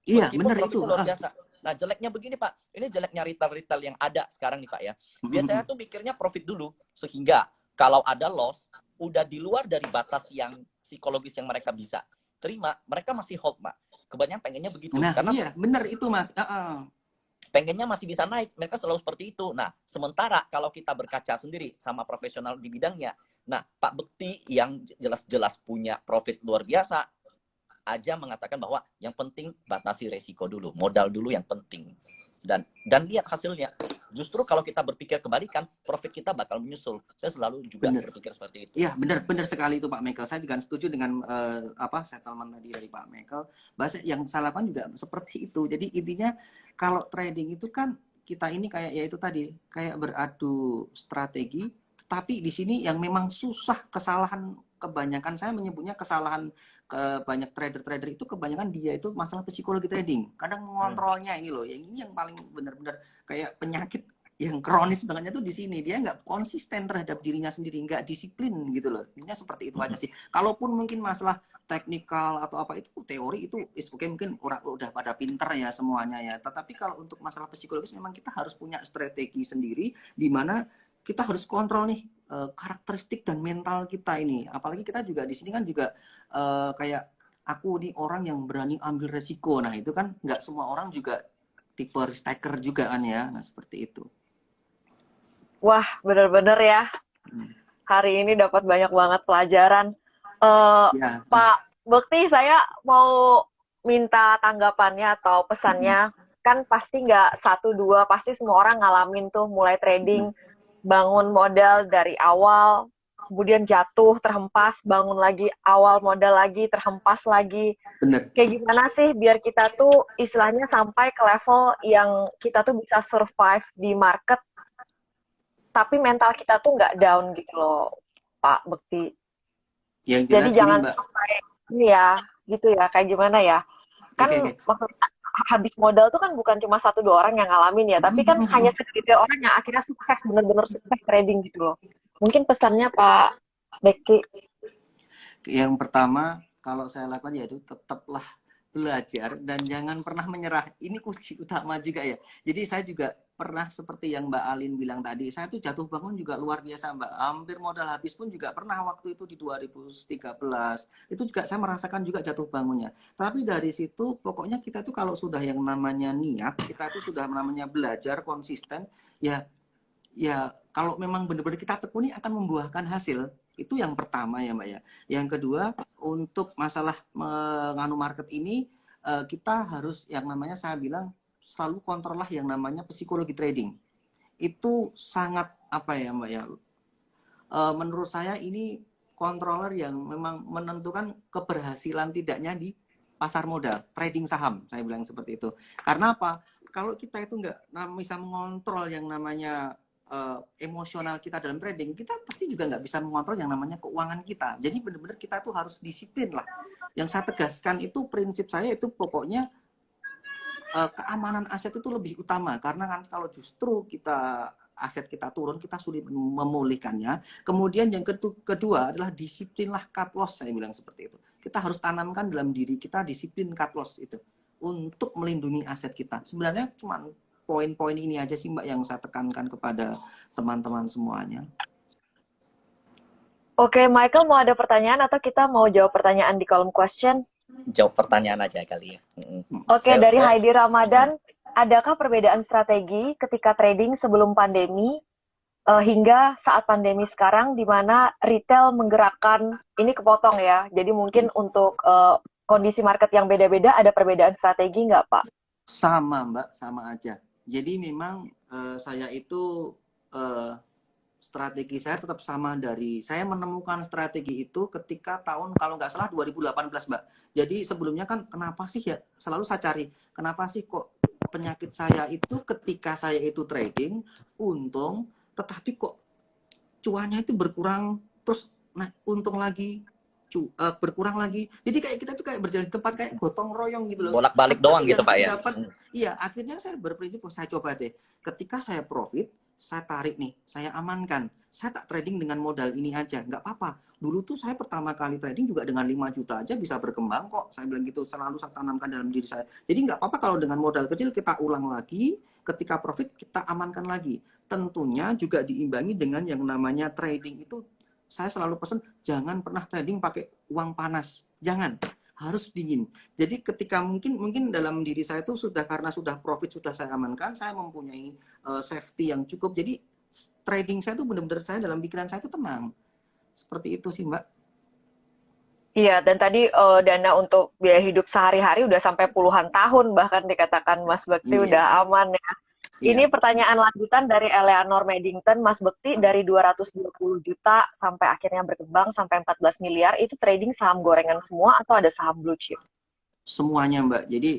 Iya, meskipun benar itu. Luar biasa. Nah, jeleknya begini Pak, ini jeleknya retail-retail yang ada sekarang nih Pak ya. Biasanya tuh mikirnya profit dulu, sehingga kalau ada loss, udah di luar dari batas yang psikologis yang mereka bisa terima, mereka masih hold Pak. Kebanyakan pengennya begitu. Nah, karena iya, benar itu Mas. Pengennya masih bisa naik, mereka selalu seperti itu. Nah, sementara kalau kita berkaca sendiri sama profesional di bidangnya, nah Pak Bekti yang jelas-jelas punya profit luar biasa aja mengatakan bahwa yang penting batasi resiko dulu, modal dulu yang penting, dan lihat hasilnya. Justru kalau kita berpikir kebalikan, profit kita bakal menyusul. Saya selalu juga berpikir seperti itu. Iya, benar sekali itu Pak Michael. Saya juga setuju dengan settlement tadi dari Pak Michael. Bahasa yang saya lakukan juga seperti itu. Jadi intinya kalau trading itu kan kita ini kayak ya itu tadi kayak beradu strategi. Tapi di sini yang memang susah, kesalahan kebanyakan saya menyebutnya kesalahan banyak trader-trader itu kebanyakan dia itu masalah psikologi trading. Kadang mengontrolnya ini loh, yang ini yang paling benar-benar kayak penyakit yang kronis bangetnya tuh di sini. Dia nggak konsisten terhadap dirinya sendiri, nggak disiplin gitu loh. Intinya seperti itu aja sih. Kalaupun mungkin masalah teknikal atau apa itu teori itu mungkin udah pada pinter ya semuanya ya. Tetapi kalau untuk masalah psikologis memang kita harus punya strategi sendiri di mana kita harus kontrol nih karakteristik dan mental kita ini. Apalagi kita juga di sini kan juga kayak aku nih orang yang berani ambil resiko. Nah itu kan nggak semua orang juga tipe risk taker juga kan ya. Nah seperti itu. Wah bener-bener ya. Hari ini dapat banyak banget pelajaran. Ya. Pak Bekti, saya mau minta tanggapannya atau pesannya. Kan pasti nggak 1-2, pasti semua orang ngalamin tuh mulai trading. Bangun modal dari awal, kemudian jatuh, terhempas, bangun lagi, awal modal lagi, terhempas lagi. Bener. Kayak gimana sih biar kita tuh istilahnya sampai ke level yang kita tuh bisa survive di market, tapi mental kita tuh nggak down gitu loh, Pak Bekti. Yang jadi jangan sampai ini ya, gitu ya, kayak gimana ya. Kan maksudnya habis modal tuh kan bukan cuma 1-2 orang yang ngalamin ya, tapi kan hanya segelintir orang yang akhirnya sukses, benar-benar sukses trading gitu loh. Mungkin pesannya Pak Bekti. Yang pertama, kalau saya lakukan yaitu tetaplah belajar dan jangan pernah menyerah. Ini kunci utama juga ya. Jadi saya juga pernah seperti yang Mbak Alin bilang tadi, saya tuh jatuh bangun juga luar biasa Mbak. Hampir modal habis pun juga pernah waktu itu di 2013. Itu juga saya merasakan juga jatuh bangunnya. Tapi dari situ pokoknya kita tuh kalau sudah yang namanya niat, kita tuh sudah namanya belajar konsisten, ya kalau memang benar-benar kita tekuni akan membuahkan hasil. Itu yang pertama ya Mbak ya. Yang kedua, untuk masalah menganu market ini, kita harus yang namanya saya bilang selalu kontrollah yang namanya psikologi trading. Itu sangat apa ya Mbak ya, menurut saya ini controller yang memang menentukan keberhasilan tidaknya di pasar modal, trading saham, saya bilang seperti itu. Karena apa? Kalau kita itu nggak bisa mengontrol yang namanya emosional kita dalam trading, kita pasti juga nggak bisa mengontrol yang namanya keuangan kita. Jadi benar-benar kita tuh harus disiplin lah. Yang saya tegaskan itu prinsip saya itu pokoknya keamanan aset itu lebih utama, karena kan kalau justru kita aset kita turun, kita sulit memulihkannya. Kemudian yang kedua adalah disiplinlah cut loss, saya bilang seperti itu. Kita harus tanamkan dalam diri kita disiplin cut loss itu untuk melindungi aset kita. Sebenarnya cuma poin-poin ini aja sih Mbak yang saya tekankan kepada teman-teman semuanya. Oke, Michael mau ada pertanyaan atau kita mau jawab pertanyaan di kolom question? Jawab pertanyaan aja kali ya. Oke, dari Heidi Ramadan, adakah perbedaan strategi ketika trading sebelum pandemi hingga saat pandemi sekarang di mana retail menggerakkan, ini kepotong ya, jadi mungkin untuk kondisi market yang beda-beda ada perbedaan strategi nggak Pak? Sama Mbak, sama aja. Jadi memang saya itu strategi saya tetap sama dari saya menemukan strategi itu ketika tahun kalau nggak salah 2018 Mbak. Jadi sebelumnya kan kenapa sih ya selalu saya cari kenapa sih kok penyakit saya itu ketika saya itu trading untung tetapi kok cuannya itu berkurang terus untung lagi berkurang lagi. Jadi kayak kita tuh kayak berjalan di tempat kayak gotong royong gitu loh. Bolak-balik doang gitu Pak ya. Iya, akhirnya saya berprinsip saya coba deh. Ketika saya profit saya tarik nih, saya amankan. Saya tak trading dengan modal ini aja, nggak apa-apa. Dulu tuh saya pertama kali trading juga dengan 5 juta aja bisa berkembang kok. Saya bilang gitu, selalu saya tanamkan dalam diri saya. Jadi nggak apa-apa kalau dengan modal kecil kita ulang lagi, ketika profit kita amankan lagi. Tentunya juga diimbangi dengan yang namanya trading itu, saya selalu pesan, jangan pernah trading pakai uang panas. Jangan. Harus dingin. Jadi ketika mungkin dalam diri saya itu sudah karena sudah profit sudah saya amankan, saya mempunyai safety yang cukup. Jadi trading saya itu benar-benar saya dalam pikiran saya itu tenang. Seperti itu sih Mbak. Iya, dan tadi dana untuk biaya hidup sehari-hari udah sampai puluhan tahun bahkan dikatakan Mas Bekti udah aman ya. Ini pertanyaan lanjutan dari Eleanor Maddington, Mas Bekti dari 220 juta sampai akhirnya berkembang sampai 14 miliar, itu trading saham gorengan semua atau ada saham blue chip? Semuanya Mbak, jadi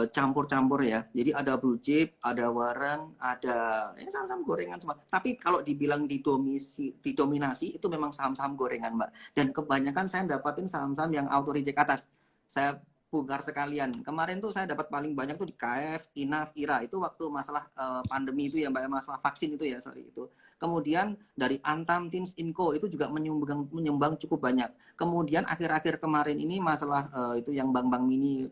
campur-campur ya. Jadi ada blue chip, ada warren, ada saham-saham gorengan semua. Tapi kalau dibilang didominasi itu memang saham-saham gorengan Mbak. Dan kebanyakan saya dapatin saham-saham yang auto reject atas. Saya bongkar sekalian. Kemarin tuh saya dapat paling banyak tuh di KF, INAF, IRA. Itu waktu masalah pandemi itu ya Mbak, masalah vaksin itu ya itu. Kemudian dari Antam, Tins, Inco itu juga menyumbang cukup banyak. Kemudian akhir-akhir kemarin ini masalah itu yang bank-bank mini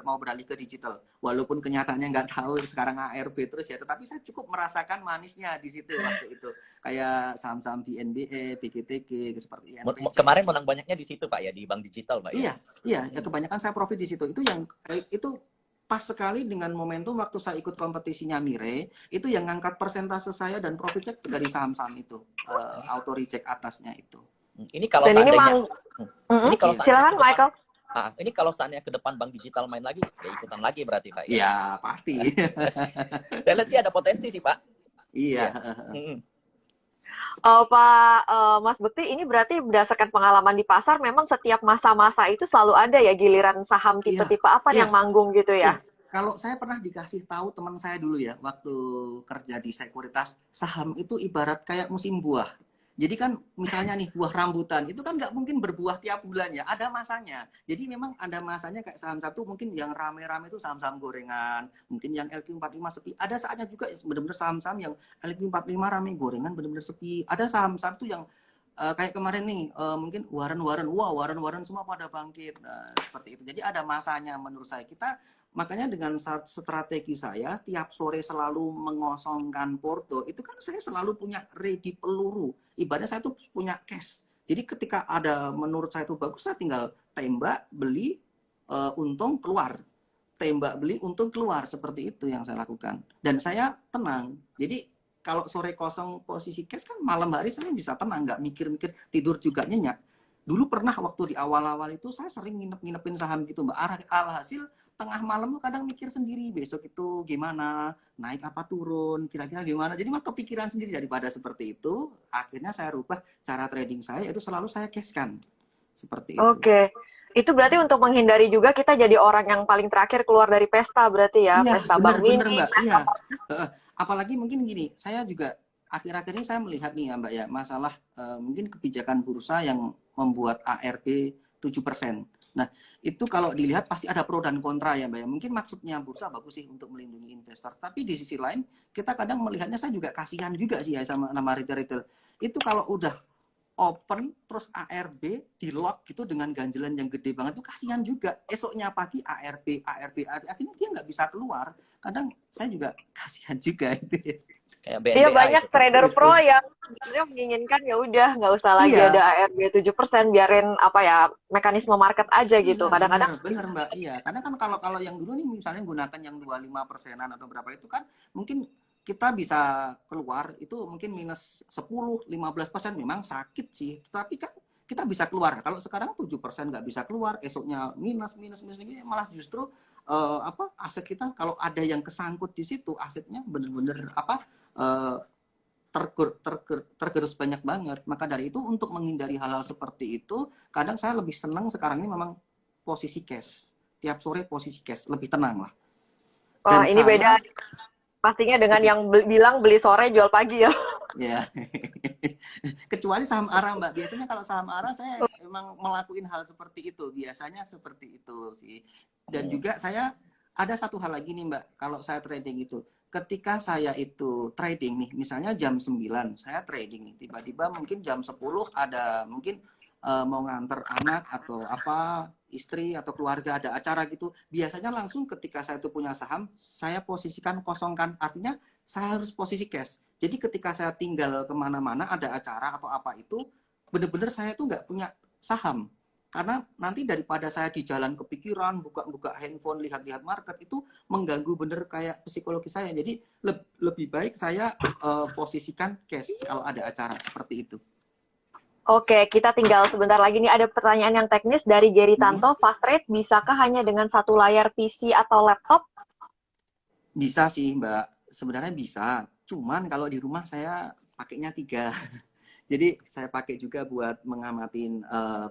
mau beralih ke digital. Walaupun kenyataannya nggak tahu sekarang ARB terus ya, tetapi saya cukup merasakan manisnya di situ waktu itu. Kayak saham-saham BNBE, BGTG, seperti INPC. Kemarin menang banyaknya di situ Pak ya, di bank digital Pak ya? Iya, kebanyakan saya profit di situ. Itu pas sekali dengan momentum waktu saya ikut kompetisinya Mire, itu yang ngangkat persentase saya dan profit check dari saham-saham itu, auto reject atasnya itu. Ini kalau seandainya, silakan Michael. Ini kalau seandainya ke depan bank digital main lagi, ya ikutan lagi berarti Pak. Iya, pasti. Saya lihat sih ada potensi sih Pak. Iya. Pak Mas Bekti, ini berarti berdasarkan pengalaman di pasar, memang setiap masa-masa itu selalu ada ya giliran saham tipe-tipe apa yang manggung gitu ya? Kalau saya pernah dikasih tahu teman saya dulu ya, waktu kerja di sekuritas, saham itu ibarat kayak musim buah. Jadi kan misalnya nih buah rambutan, itu kan nggak mungkin berbuah tiap bulan ya, ada masanya. Jadi memang ada masanya kayak saham satu mungkin yang rame-rame itu saham-saham gorengan, mungkin yang LQ45 sepi. Ada saatnya juga benar-benar saham-saham yang LQ45 rame, gorengan benar-benar sepi. Ada saham-saham tuh yang kayak kemarin nih, mungkin Warren semua pada bangkit. Seperti itu. Jadi ada masanya menurut saya. Makanya dengan strategi saya, tiap sore selalu mengosongkan porto, itu kan saya selalu punya ready peluru. Ibaratnya saya tuh punya cash. Jadi ketika ada menurut saya itu bagus, saya tinggal tembak, beli, untung keluar. Tembak, beli, untung keluar. Seperti itu yang saya lakukan. Dan saya tenang. Jadi kalau sore kosong posisi cash kan malam hari saya bisa tenang, nggak mikir-mikir, tidur juga nyenyak. Dulu pernah waktu di awal-awal itu saya sering nginep-nginepin saham gitu Mbak. Alhasil tengah malam tuh kadang mikir sendiri besok itu gimana, naik apa turun, kira-kira gimana. Jadi mah kepikiran sendiri. Daripada seperti itu, akhirnya saya rubah cara trading saya, itu selalu saya cashkan. Seperti itu. Oke. Itu berarti untuk menghindari juga kita jadi orang yang paling terakhir keluar dari pesta berarti ya, pesta bank mini. Iya. Apalagi mungkin gini, saya juga akhir-akhir ini saya melihat nih ya Mbak ya, masalah mungkin kebijakan bursa yang membuat ARB 7%. Nah, itu kalau dilihat pasti ada pro dan kontra ya Mbak ya. Mungkin maksudnya bursa bagus sih untuk melindungi investor. Tapi di sisi lain, kita kadang melihatnya, saya juga kasihan juga sih ya sama nama retail-retail. Itu kalau udah open terus ARB di lock gitu dengan ganjelan yang gede banget, tuh kasihan juga. Esoknya pagi ARB akhirnya dia nggak bisa keluar. Kadang saya juga kasihan juga itu. Kayak Iya, BNBA banyak itu. trader pro yang sebenarnya menginginkan ya udah nggak usah lagi Iya, ada ARB 7%, biarin apa ya, mekanisme market aja gitu. iya, Kadang-kadang benar Mbak. Iya, karena kan kalau yang dulu nih misalnya gunakan yang 25%-an atau berapa itu kan mungkin kita bisa keluar itu mungkin minus 10-15%, memang sakit sih. Tapi kan kita bisa keluar. Kalau sekarang 7% nggak bisa keluar, esoknya minus ini malah justru apa, aset kita kalau ada yang kesangkut di situ, asetnya benar-benar apa, eh, tergerus banyak banget. Maka dari itu untuk menghindari hal-hal seperti itu, kadang saya lebih senang sekarang ini memang posisi cash. Tiap sore posisi cash, lebih tenang lah. wah, Dan ini beda saya pastinya dengan yang bilang beli sore jual pagi ya. ya kecuali saham ARA Mbak. Biasanya kalau saham ARA saya emang melakukan hal seperti itu. Biasanya seperti itu sih. Dan juga saya ada satu hal lagi nih Mbak, kalau saya trading itu. Ketika saya itu trading nih, misalnya jam 9 saya trading nih, tiba-tiba mungkin jam 10 ada mungkin mau nganter anak atau apa, istri atau keluarga ada acara gitu. Biasanya langsung ketika saya itu punya saham, saya posisikan kosongkan. Artinya saya harus posisi cash. Jadi ketika saya tinggal kemana-mana ada acara atau apa itu, bener-bener saya tuh nggak punya saham. Karena nanti daripada saya di jalan kepikiran, buka-buka handphone, lihat-lihat market, itu mengganggu bener kayak psikologi saya. Jadi lebih baik saya posisikan cash kalau ada acara seperti itu. Oke, kita tinggal sebentar lagi nih, ada pertanyaan yang teknis dari Gary Hmm. Tanto. Fast trade bisakah hanya dengan satu layar PC atau laptop? Bisa sih Mbak, sebenarnya bisa. Cuman kalau di rumah saya pakainya 3. Jadi saya pakai juga buat mengamatin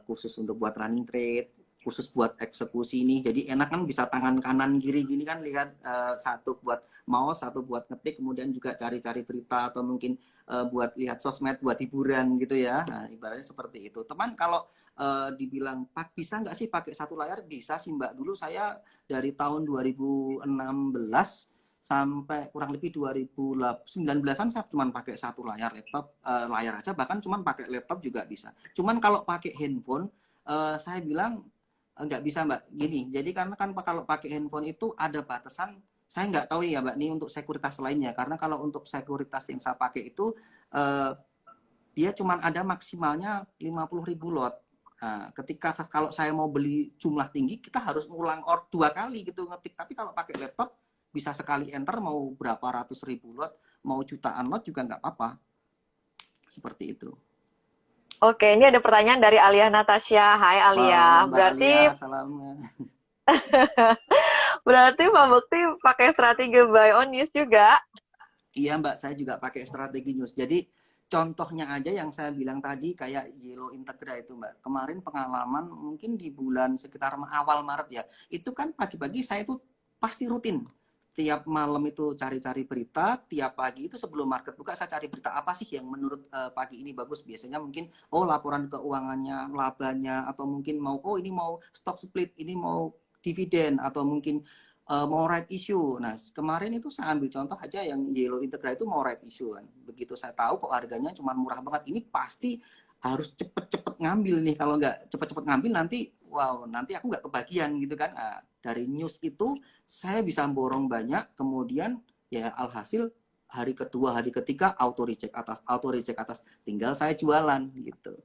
khusus untuk buat running trade, khusus buat eksekusi nih. Jadi enak kan bisa tangan kanan kiri gini kan, lihat satu buat mouse, satu buat ngetik, kemudian juga cari-cari berita atau mungkin buat lihat sosmed buat hiburan gitu ya. Nah, ibaratnya seperti itu. Teman kalau dibilang bisa nggak sih pakai satu layar? Bisa sih Mbak. Dulu saya dari tahun 2016 sampai kurang lebih 2019-an saya cuma pakai satu layar laptop, layar aja, bahkan cuma pakai laptop juga bisa. Cuman kalau pakai handphone saya bilang nggak bisa Mbak. Gini, jadi karena kan kalau pakai handphone itu ada batasan, saya nggak tahu ya Mbak, ini untuk sekuritas lainnya. Karena kalau untuk sekuritas yang saya pakai itu dia cuma ada maksimalnya 50.000 lot. Nah, ketika kalau saya mau beli jumlah tinggi, kita harus ngulang 2 kali gitu ngetik. Tapi kalau pakai laptop bisa sekali enter, mau berapa ratus ribu lot, mau jutaan lot juga nggak apa-apa. Seperti itu. Oke, ini ada pertanyaan dari Alia Natasha. Hai Wow, Alia, Mbak berarti Alia, salamnya. berarti Pak Bekti pakai strategi buy on news juga? Iya Mbak, saya juga pakai strategi news. Jadi contohnya aja yang saya bilang tadi kayak Yellow Integra itu Mbak. Kemarin pengalaman mungkin di bulan sekitar awal Maret ya. Itu kan pagi-pagi saya tuh pasti rutin. Tiap malam itu cari-cari berita, tiap pagi itu sebelum market buka saya cari berita apa sih yang menurut pagi ini bagus. Biasanya mungkin laporan keuangannya, labanya, atau mungkin ini mau stock split, ini mau dividen, atau mungkin mau right issue. Nah, kemarin itu saya ambil contoh aja yang Yellow Integra itu mau right issue kan. Begitu saya tahu kok harganya cuma murah banget, ini pasti harus cepet-cepet ngambil nih. Kalau nggak cepet-cepet ngambil nanti, nanti aku nggak kebagian gitu kan. Nah, dari news itu saya bisa borong banyak, kemudian ya alhasil hari kedua, hari ketiga auto reject atas, tinggal saya jualan gitu.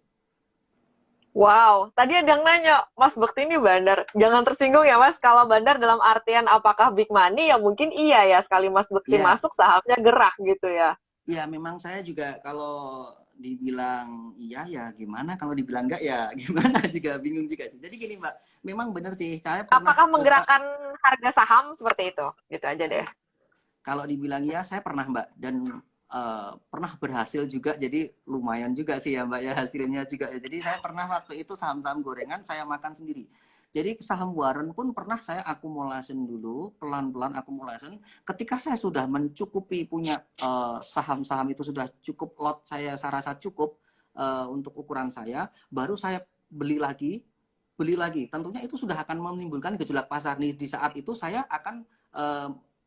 Wow, tadi ada yang nanya, Mas Bekti ini bandar. Jangan tersinggung ya Mas, kalau bandar dalam artian apakah big money, ya mungkin iya ya, sekali Mas Bekti Ya, masuk sahamnya gerak gitu ya. ya memang saya juga kalau dibilang iya ya gimana, kalau dibilang enggak ya gimana, juga bingung juga sih. Jadi gini Mbak, memang benar sih, saya pernah Apakah coba. menggerakkan harga saham seperti itu? Gitu aja deh. Kalau dibilang ya, saya pernah Mbak, dan pernah berhasil juga, jadi lumayan juga sih ya Mbak ya hasilnya juga ya. Jadi saya pernah waktu itu saham-saham gorengan saya makan sendiri. Jadi saham Warren pun pernah saya akumulasin dulu, pelan-pelan akumulasin. Ketika saya sudah mencukupi punya saham-saham itu sudah cukup lot, saya rasa cukup untuk ukuran saya, baru saya beli lagi beli lagi. Tentunya itu sudah akan menimbulkan gejolak pasar nih. Di saat itu saya akan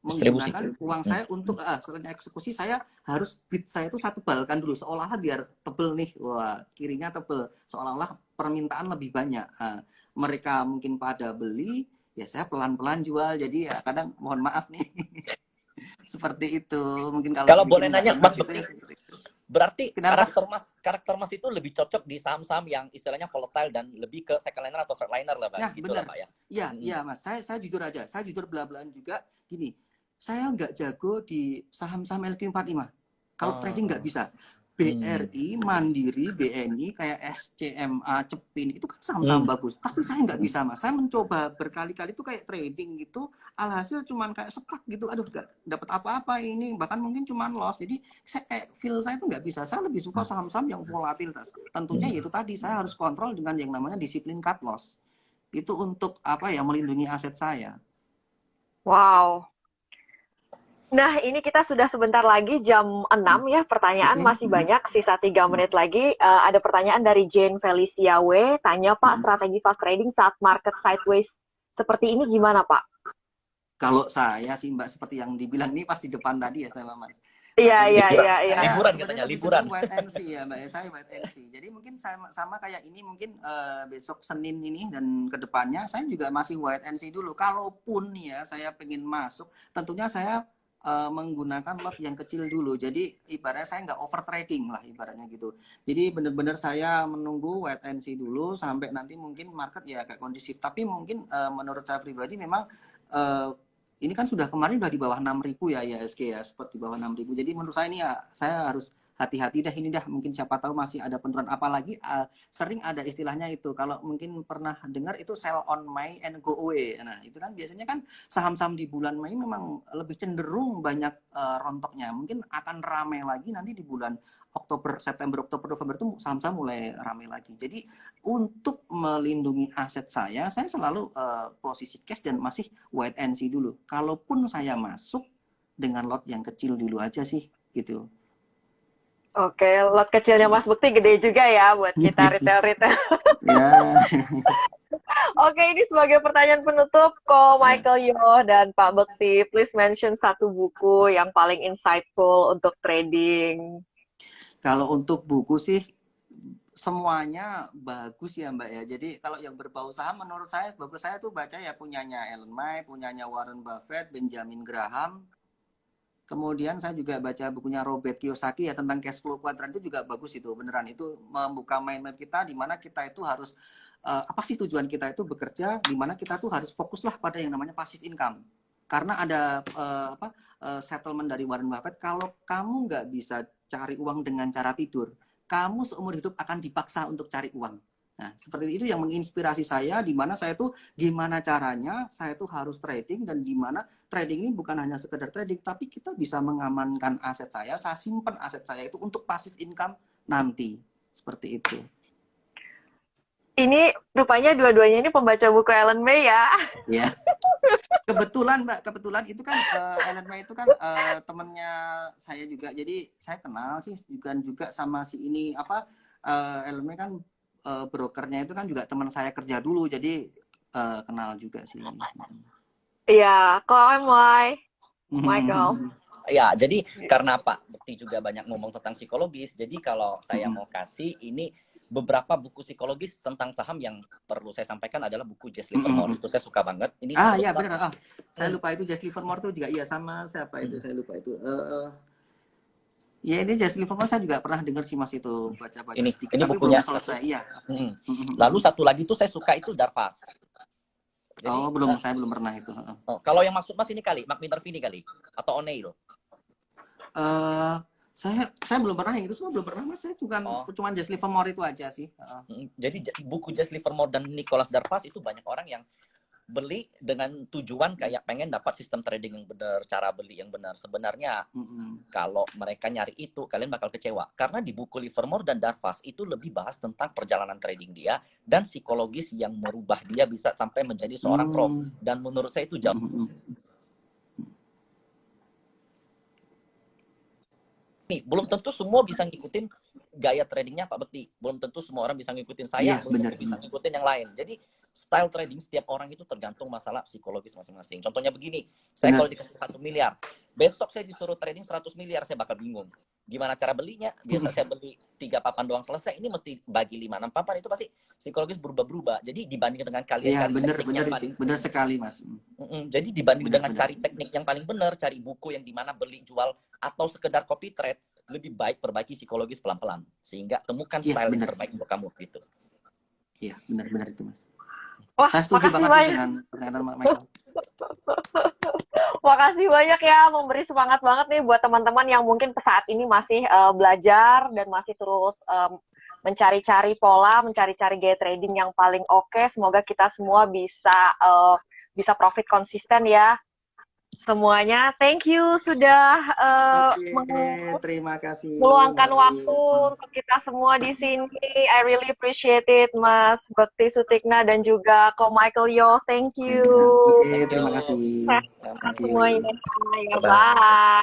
menggunakan uang saya untuk setelah eksekusi, saya harus bid saya itu saya tebalkan dulu seolah-olah biar tebel nih. Wah, kirinya tebel, seolah-olah permintaan lebih banyak. Mereka mungkin pada beli, ya saya pelan-pelan jual. Jadi ya kadang mohon maaf nih. Seperti itu. Mungkin kalau boleh nanya Mas Bekti, berarti kenapa? karakter Mas itu lebih cocok di saham-saham yang istilahnya volatile dan lebih ke second liner atau third liner lah, Pak. Ya, Gitu benar. lah, Pak ya. Iya, iya Mas. Saya jujur aja. Saya jujur belah-belahan juga. Gini, saya nggak jago di saham-saham LQ45. Kalau trading nggak bisa. BRI, Mandiri, BNI, kayak SCMA, Cepin, itu kan saham-saham bagus. Tapi saya nggak bisa, Mas. Saya mencoba berkali-kali itu kayak trading gitu, alhasil cuman kayak stuck gitu. Aduh, nggak dapat apa-apa ini. Bahkan mungkin cuman loss. Jadi saya kayak feel saya itu nggak bisa. Saya lebih suka saham-saham yang volatil. Tentunya itu tadi, saya harus kontrol dengan yang namanya disiplin cut loss. Itu untuk apa ya, melindungi aset saya. Wow. Nah, ini kita sudah sebentar lagi jam 6 ya, pertanyaan masih banyak, sisa 3 menit lagi. Ada pertanyaan dari Jane Felicia W, tanya Pak, strategi fast trading saat market sideways seperti ini gimana Pak? Kalau saya sih Mbak, seperti yang dibilang ini pas di depan tadi ya sama Mas. Iya. Liburan katanya, liburan. Wait and see ya Mbak, saya wait and see. Jadi mungkin sama kayak ini, mungkin besok Senin ini dan kedepannya saya juga masih wait and see dulu. Kalaupun ya saya pengen masuk, tentunya saya menggunakan lot yang kecil dulu. Jadi ibaratnya saya nggak over trading lah ibaratnya gitu. Jadi benar-benar saya menunggu wait and see dulu sampai nanti mungkin market ya kayak kondisif. Tapi mungkin menurut saya pribadi memang ini kan sudah kemarin sudah di bawah 6.000 ya IHSG ya, seperti di bawah 6.000. Jadi menurut saya ini ya saya harus hati-hati dah ini dah, mungkin siapa tahu masih ada penurunan, apalagi sering ada istilahnya itu, kalau mungkin pernah dengar itu sell on May and go away. Nah itu kan biasanya kan saham-saham di bulan Mei memang lebih cenderung banyak rontoknya, mungkin akan ramai lagi nanti di bulan Oktober, September, Oktober, November itu saham-saham mulai ramai lagi. Jadi untuk melindungi aset saya selalu posisi cash dan masih wait and see dulu. Kalaupun saya masuk dengan lot yang kecil dulu aja sih gitu. Oke, lot kecilnya Mas Bekti gede juga ya buat kita retail-retail. Ya. Oke, ini sebagai pertanyaan penutup, Ko Michael Yo dan Pak Bekti, please mention satu buku yang paling insightful untuk trading. Kalau untuk buku sih semuanya bagus ya Mbak ya. Jadi kalau yang berbau saham menurut saya bagus, saya tuh baca ya punyanya Elon Musk, punyanya Warren Buffett, Benjamin Graham. Kemudian saya juga baca bukunya Robert Kiyosaki ya tentang cash flow quadrant, itu juga bagus itu, beneran itu membuka mindset kita di mana kita itu harus apa sih tujuan kita itu bekerja, di mana kita tuh harus fokuslah pada yang namanya passive income. Karena ada settlement dari Warren Buffett, kalau kamu nggak bisa cari uang dengan cara tidur, kamu seumur hidup akan dipaksa untuk cari uang. Nah, seperti itu yang menginspirasi saya, di mana saya tuh gimana caranya saya tuh harus trading, dan gimana trading ini bukan hanya sekedar trading, tapi kita bisa mengamankan aset saya simpan aset saya itu untuk passive income nanti. Seperti itu. Ini rupanya dua-duanya ini pembaca buku Ellen May ya. Ya. Kebetulan Mbak, kebetulan itu kan Ellen May itu kan temennya saya juga. Jadi saya kenal sih juga sama si ini Ellen May kan brokernya itu kan juga teman saya kerja dulu, jadi kenal juga sih. Iya, kok Michael. Ya, jadi karena Pak Bekti juga banyak ngomong tentang psikologis, jadi kalau saya mau kasih ini beberapa buku psikologis tentang saham yang perlu saya sampaikan adalah buku Jesse Livermore. Itu saya suka banget. Ini ya benar. Saya lupa itu Jesse Livermore itu juga iya, sama siapa itu saya lupa itu. Ya ini Jesse Livermore saya juga pernah dengar sih Mas, itu baca-baca sedikit, ini tapi bukunya belum selesai. Iya. Lalu satu lagi tuh saya suka itu Darpas. Jadi, saya belum pernah itu. Kalau yang masuk Mas ini kali, Mark Minervini kali atau O'Neill. Saya belum pernah yang itu semua, belum pernah Mas. Saya cuma Jesse Livermore itu aja sih. Jadi buku Jesse Livermore dan Nicholas Darpas itu banyak orang yang beli dengan tujuan kayak pengen dapat sistem trading yang benar, cara beli yang benar. Sebenarnya kalau mereka nyari itu, kalian bakal kecewa. Karena di buku Livermore dan Darpas itu lebih bahas tentang perjalanan trading dia dan psikologis yang merubah dia bisa sampai menjadi seorang pro. Dan menurut saya itu jauh. Nih, belum tentu semua bisa ngikutin gaya tradingnya Pak Bekti. Belum tentu semua orang bisa ngikutin saya, belum tentu bisa ngikutin yang lain. Jadi style trading setiap orang itu tergantung masalah psikologis masing-masing. Contohnya begini, saya kalau dikasih 1 miliar, besok saya disuruh trading 100 miliar, saya bakal bingung. Gimana cara belinya? Biasa saya beli 3 papan doang selesai, ini mesti bagi 5-6 papan, itu pasti psikologis berubah-berubah. Jadi dibandingkan dengan kalian Iya, cari teknik yang paling bener sekali, Mas. Jadi dibanding dengan cari teknik yang paling benar, cari buku yang dimana beli jual atau sekedar copy trade, lebih baik perbaiki psikologis pelan-pelan sehingga temukan style yang terbaik untuk kamu gitu. Iya, benar itu, Mas. Wah, saya setuju banget dengan pernyataan Michael. Makasih banyak ya, memberi semangat banget nih buat teman-teman yang mungkin saat ini masih belajar dan masih terus mencari-cari pola, mencari-cari gaya trading yang paling oke. Semoga kita semua bisa profit konsisten ya. Semuanya, thank you sudah terima kasih meluangkan waktu untuk kita semua di sini. I really appreciate it, Mas Bekti Sutikna dan juga Ko Michael Yo. Thank you. Terima kasih. Semuanya. Ya, bye.